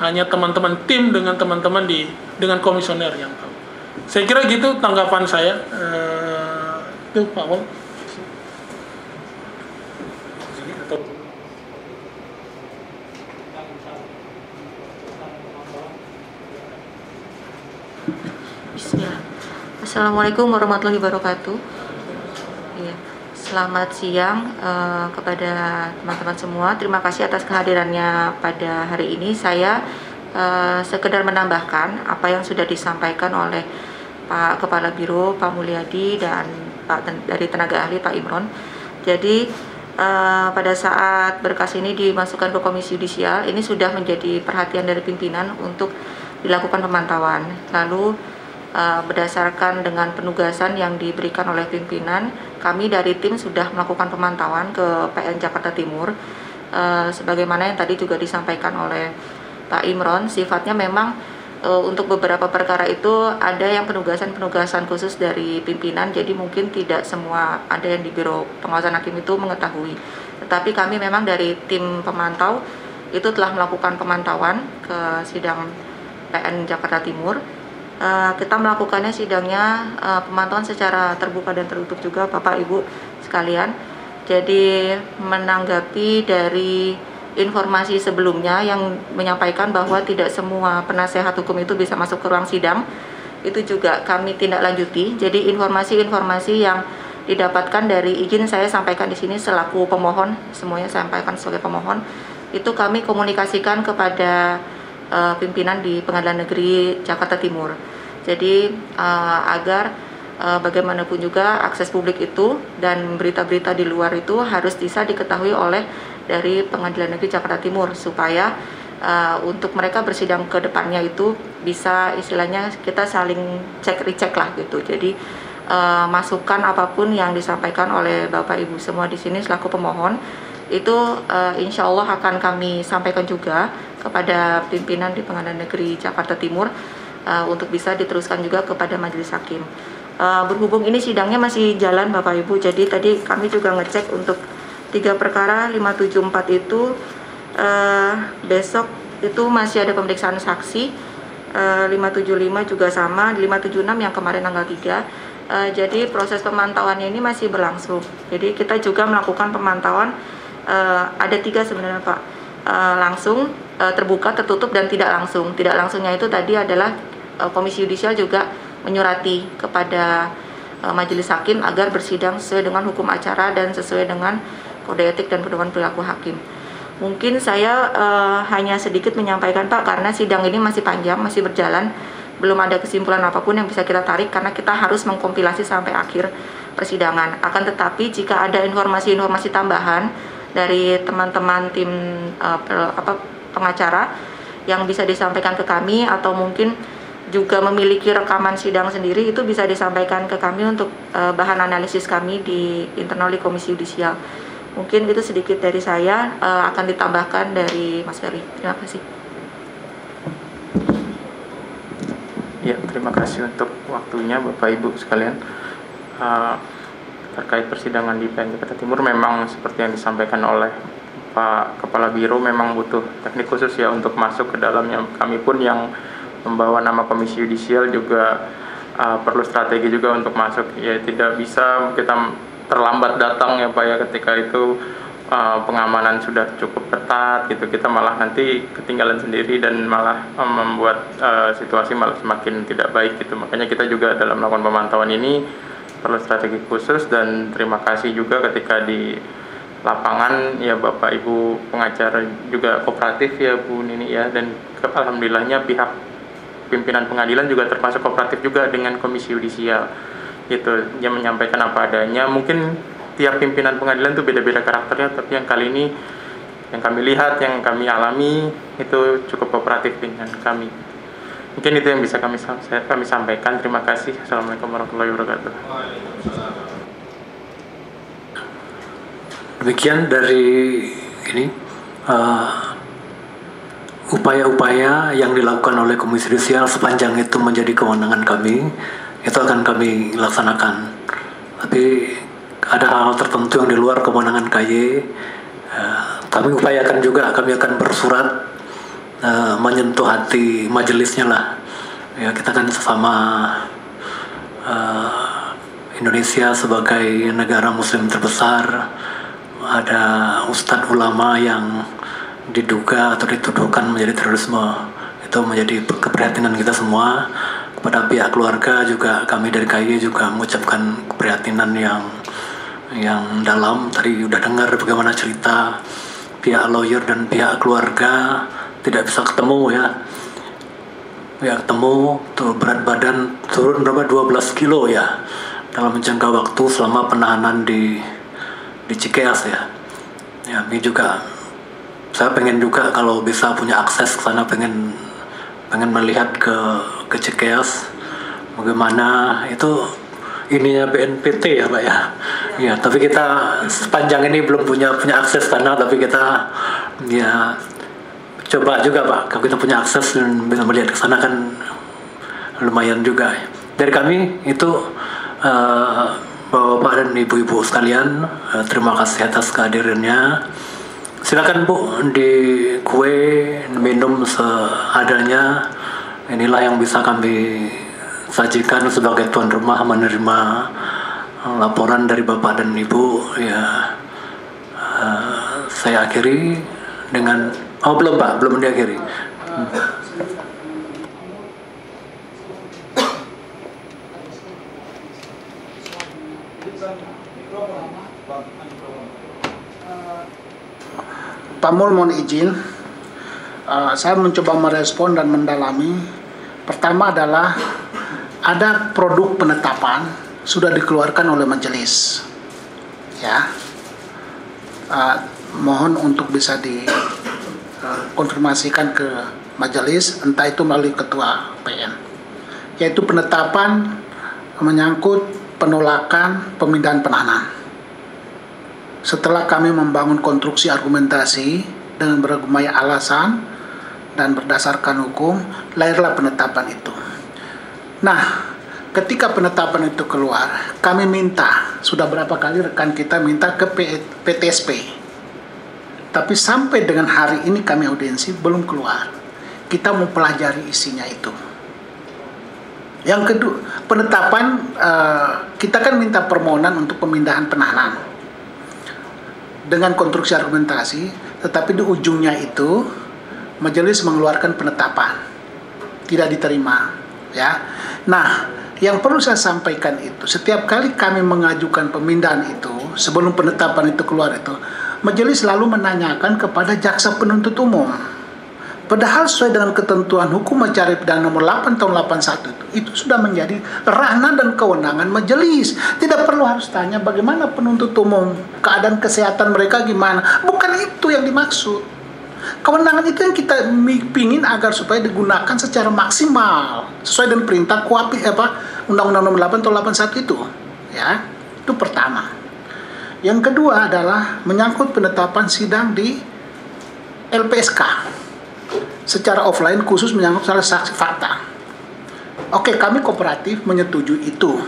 hanya teman-teman tim dengan teman-teman dengan komisioner yang tahu. Saya kira gitu tanggapan saya. Itu Pak Mul. Bismillah. Assalamualaikum warahmatullahi wabarakatuh. Ya, selamat siang kepada teman-teman semua. Terima kasih atas kehadirannya pada hari ini. Saya sekedar menambahkan apa yang sudah disampaikan oleh Pak Kepala Biro, Pak Mulyadi, dan dari tenaga ahli Pak Imron. Jadi pada saat berkas ini dimasukkan ke komisi yudisial, ini sudah menjadi perhatian dari pimpinan untuk dilakukan pemantauan. Lalu berdasarkan dengan penugasan yang diberikan oleh pimpinan, kami dari tim sudah melakukan pemantauan ke PN Jakarta Timur. Sebagaimana yang tadi juga disampaikan oleh Pak Imron, sifatnya memang untuk beberapa perkara itu ada yang penugasan khusus dari pimpinan, jadi mungkin tidak semua ada yang di Biro Pengawasan Hakim itu mengetahui. Tetapi kami memang dari tim pemantau itu telah melakukan pemantauan ke sidang PN Jakarta Timur. Kita melakukannya sidangnya pemantauan secara terbuka dan tertutup juga Bapak Ibu sekalian. Jadi menanggapi dari informasi sebelumnya yang menyampaikan bahwa tidak semua penasehat hukum itu bisa masuk ke ruang sidang, itu juga kami tindak lanjuti. Jadi informasi-informasi yang didapatkan dari izin saya sampaikan di sini selaku pemohon, semuanya saya sampaikan sebagai pemohon, itu kami komunikasikan kepada pimpinan di Pengadilan Negeri Jakarta Timur. Jadi agar bagaimanapun juga akses publik itu dan berita-berita di luar itu harus bisa diketahui oleh dari Pengadilan Negeri Jakarta Timur supaya untuk mereka bersidang ke depannya itu bisa istilahnya kita saling cek-recek lah gitu. Jadi masukan apapun yang disampaikan oleh Bapak Ibu semua di sini selaku pemohon itu insya Allah akan kami sampaikan juga kepada pimpinan di Pengadilan Negeri Jakarta Timur untuk bisa diteruskan juga kepada Majelis Hakim. Berhubung ini sidangnya masih jalan Bapak Ibu, jadi tadi kami juga ngecek untuk 3 perkara 574 itu besok itu masih ada pemeriksaan saksi, 575 juga sama, 576 yang kemarin tanggal 3. Jadi proses pemantauannya ini masih berlangsung. Jadi kita juga melakukan pemantauan ada 3 sebenarnya Pak, langsung, terbuka, tertutup, dan tidak langsung. Tidak langsungnya itu tadi adalah Komisi Yudisial juga menyurati kepada Majelis Hakim agar bersidang sesuai dengan hukum acara dan sesuai dengan kode etik dan pedoman perilaku hakim. Mungkin saya hanya sedikit menyampaikan Pak, karena sidang ini masih panjang, masih berjalan, belum ada kesimpulan apapun yang bisa kita tarik karena kita harus mengkompilasi sampai akhir persidangan. Akan tetapi jika ada informasi-informasi tambahan dari teman-teman tim pengacara yang bisa disampaikan ke kami atau mungkin juga memiliki rekaman sidang sendiri, itu bisa disampaikan ke kami untuk bahan analisis kami di internal di Komisi Yudisial. Mungkin itu sedikit dari saya, akan ditambahkan dari Mas Ferry. Terima kasih. Ya, terima kasih untuk waktunya Bapak Ibu sekalian. Terkait persidangan di PN Jakarta Timur, memang seperti yang disampaikan oleh Pak Kepala Biro, memang butuh teknik khusus ya untuk masuk ke dalamnya. Kami pun yang membawa nama Komisi Yudisial juga perlu strategi juga untuk masuk. Ya, tidak bisa kita terlambat datang ya Pak ya, ketika itu pengamanan sudah cukup ketat gitu, kita malah nanti ketinggalan sendiri dan malah membuat situasi malah semakin tidak baik gitu. Makanya kita juga dalam melakukan pemantauan ini perlu strategi khusus, dan terima kasih juga ketika di lapangan ya Bapak Ibu pengacara juga kooperatif ya Bu Nini ya, dan alhamdulillahnya pihak pimpinan pengadilan juga termasuk kooperatif juga dengan Komisi Yudisial gitu, yang menyampaikan apa adanya. Mungkin tiap pimpinan pengadilan itu beda-beda karakternya, tapi yang kali ini yang kami lihat, yang kami alami itu cukup kooperatif dengan kami. Mungkin itu yang bisa kami sampaikan. Terima kasih. Assalamualaikum warahmatullahi wabarakatuh. Demikian dari ini upaya-upaya yang dilakukan oleh Komisi Yudisial sepanjang itu menjadi kewenangan kami, itu akan kami laksanakan. Tapi ada hal tertentu yang di luar kewenangan KY, kami upayakan juga, kami akan bersurat menyentuh hati majelisnya lah. Ya, kita kan sesama Indonesia sebagai negara Muslim terbesar, ada ustadz ulama yang diduga atau dituduhkan menjadi terorisme. Itu menjadi keprihatinan kita semua. Kepada pihak keluarga juga kami dari KY juga mengucapkan keprihatinan yang dalam. Tadi udah dengar bagaimana cerita pihak lawyer dan pihak keluarga tidak bisa ketemu ya. Ya ketemu tuh, berat badan turun berapa, 12 kilo ya dalam jangka waktu selama penahanan di Cikeas ya. Ya, ini juga saya pengen juga kalau bisa punya akses ke sana, pengen melihat ke Cikeas bagaimana itu ininya BNPT ya Pak ya. Ya, tapi kita sepanjang ini belum punya akses sana, tapi kita ya coba juga Pak, kalau kita punya akses dan bisa melihat ke sana kan lumayan juga. Dari kami itu Bapak dan Ibu-ibu sekalian, terima kasih atas kehadirannya. Silakan Bu, di kue minum seadanya. Inilah yang bisa kami sajikan sebagai tuan rumah menerima laporan dari Bapak dan Ibu. Ya, saya akhiri dengan belum Pak, belum diakhiri. Pak Mul mohon izin, saya mencoba merespon dan mendalami. Pertama adalah ada produk penetapan sudah dikeluarkan oleh majelis, ya. Mohon untuk bisa dikonfirmasikan ke majelis, entah itu melalui ketua PN, yaitu penetapan menyangkut penolakan pemindahan penahanan. Setelah kami membangun konstruksi argumentasi dengan berbagai alasan dan berdasarkan hukum, lahirlah penetapan itu. Nah, ketika penetapan itu keluar, kami minta, sudah berapa kali rekan kita minta ke PTSP. Tapi sampai dengan hari ini kami audiensi belum keluar. Kita mau pelajari isinya itu. Yang kedua, penetapan, kita kan minta permohonan untuk pemindahan penahanan dengan konstruksi argumentasi, tetapi di ujungnya itu majelis mengeluarkan penetapan, tidak diterima, ya. Nah, yang perlu saya sampaikan itu, setiap kali kami mengajukan pemindahan itu, sebelum penetapan itu keluar itu, majelis selalu menanyakan kepada jaksa penuntut umum. Padahal sesuai dengan ketentuan hukum acara pidana nomor 8 tahun 81 itu sudah menjadi ranah dan kewenangan majelis. Tidak perlu harus tanya bagaimana penuntut umum, keadaan kesehatan mereka gimana. Bukan itu yang dimaksud. Kewenangan itu yang kita pingin agar supaya digunakan secara maksimal sesuai dengan perintah KUHP Undang-Undang nomor 8 tahun 81 itu. Ya, itu pertama. Yang kedua adalah menyangkut penetapan sidang di LPSK secara offline khusus menyangkut salah saksi fakta. Oke, kami kooperatif menyetujui itu.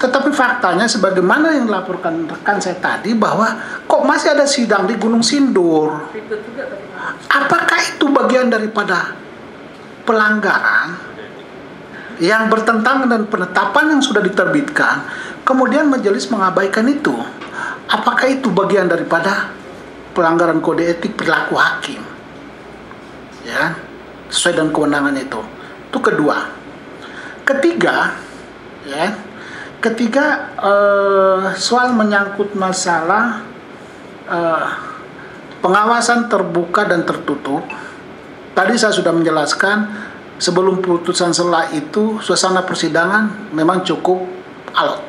Tetapi faktanya sebagaimana yang dilaporkan rekan saya tadi bahwa kok masih ada sidang di Gunung Sindur. Apakah itu bagian daripada pelanggaran yang bertentangan dengan penetapan yang sudah diterbitkan, kemudian majelis mengabaikan itu? Apakah itu bagian daripada pelanggaran kode etik perilaku hakim? Ya, sesuai dengan kewenangan itu. Itu kedua. Ketiga, ya, soal menyangkut masalah pengawasan terbuka dan tertutup. Tadi saya sudah menjelaskan sebelum putusan sela itu suasana persidangan memang cukup alot.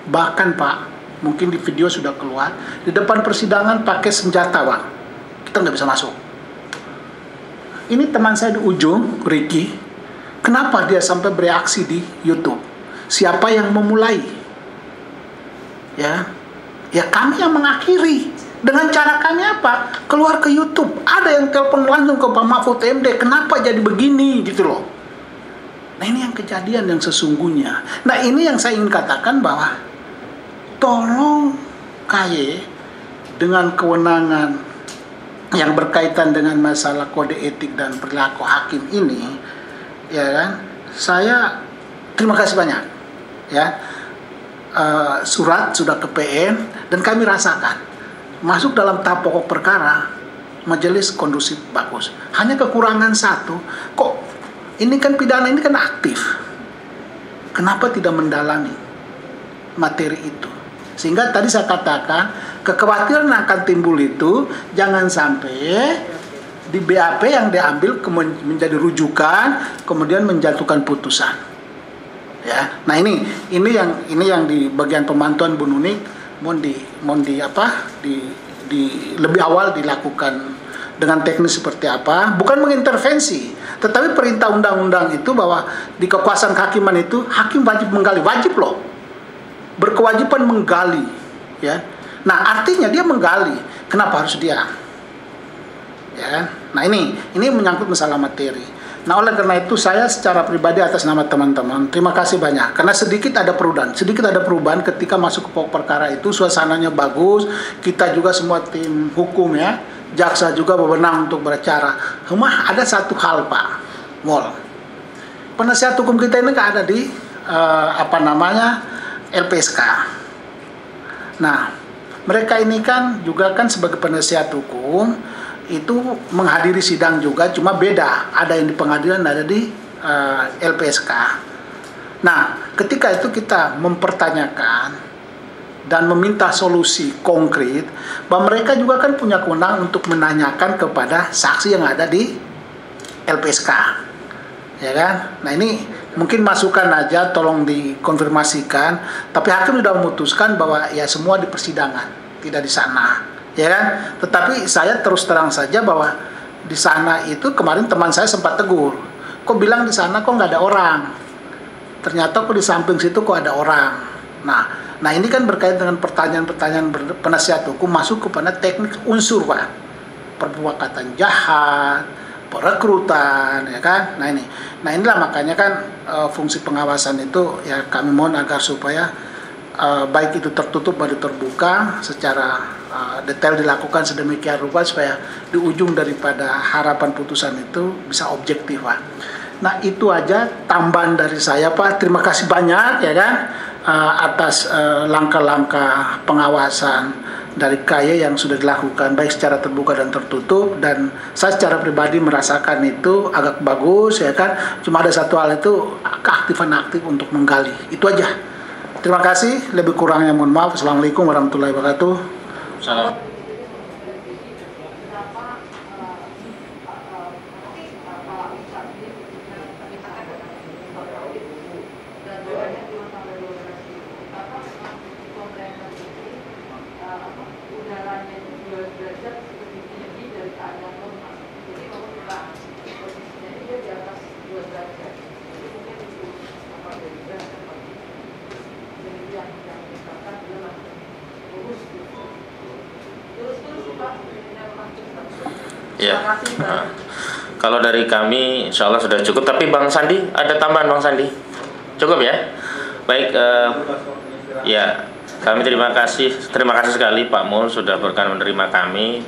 Bahkan Pak, mungkin di video sudah keluar, di depan persidangan pakai senjata Pak, kita nggak bisa masuk. Ini teman saya di ujung, Ricky, kenapa dia sampai bereaksi di YouTube? Siapa yang memulai? Ya kami yang mengakhiri. Dengan cara kami apa? Keluar ke YouTube. Ada yang telepon langsung ke Pak Mahfud MD, kenapa jadi begini gitu loh. Nah, ini yang kejadian yang sesungguhnya. Nah, ini yang saya ingin katakan bahwa tolong KY dengan kewenangan yang berkaitan dengan masalah kode etik dan perilaku hakim ini, ya kan, saya terima kasih banyak, ya. Surat sudah ke PN dan kami rasakan masuk dalam tahap pokok perkara majelis kondusif bagus. Hanya kekurangan satu, kok ini kan pidana ini kan aktif, kenapa tidak mendalami materi itu? Sehingga tadi saya katakan kekhawatiran akan timbul itu jangan sampai di BAP yang diambil menjadi rujukan kemudian menjatuhkan putusan. Ya, nah ini yang di bagian pemantauan Bu Nunik mohon lebih awal dilakukan dengan teknis seperti apa, bukan mengintervensi, tetapi perintah undang-undang itu bahwa di kekuasaan kehakiman itu hakim wajib menggali, wajib loh, berkewajiban menggali, ya. Nah, artinya dia menggali, kenapa harus dia? Ya. Nah, ini menyangkut masalah materi. Nah, oleh karena itu saya secara pribadi atas nama teman-teman terima kasih banyak karena sedikit ada perubahan ketika masuk ke pokok perkara itu, suasananya bagus, kita juga semua tim hukum ya, jaksa juga berwenang untuk berbicara. Cuma ada satu hal Pak Mol, penasihat hukum kita ini nggak ada di LPSK. Nah, mereka ini kan juga kan sebagai penasihat hukum itu menghadiri sidang juga, cuma beda, ada yang di pengadilan, ada di LPSK. Nah, ketika itu kita mempertanyakan dan meminta solusi konkret, bahwa mereka juga kan punya kewenangan untuk menanyakan kepada saksi yang ada di LPSK, ya kan? Nah ini mungkin masukan aja, tolong dikonfirmasikan. Tapi hakim sudah memutuskan bahwa ya semua di persidangan, tidak di sana, ya kan? Tetapi saya terus terang saja bahwa di sana itu kemarin teman saya sempat tegur, kok bilang di sana kok nggak ada orang, ternyata kok di samping situ kok ada orang. Nah ini kan berkait dengan pertanyaan-pertanyaan penasihat hukum masuk kepada teknik unsur, Pak, perbuatan jahat, perekrutan, ya kan? Nah inilah makanya kan fungsi pengawasan itu ya kami mohon agar supaya baik itu tertutup atau terbuka secara detail dilakukan sedemikian rupa supaya di ujung daripada harapan putusan itu bisa objektif, Pak. Nah itu aja tambahan dari saya, Pak. Terima kasih banyak ya kan atas langkah-langkah pengawasan dari KAY yang sudah dilakukan baik secara terbuka dan tertutup, dan saya secara pribadi merasakan itu agak bagus ya kan. Cuma ada satu hal itu keaktifan aktif untuk menggali. Itu aja. Terima kasih, lebih kurangnya mohon maaf. Assalamualaikum warahmatullahi wabarakatuh. Salam. Ya, kalau dari kami insya Allah sudah cukup. Tapi Bang Sandi, ada tambahan Bang Sandi? Cukup ya? Baik, ya kami terima kasih sekali Pak Mul sudah berkenan menerima kami.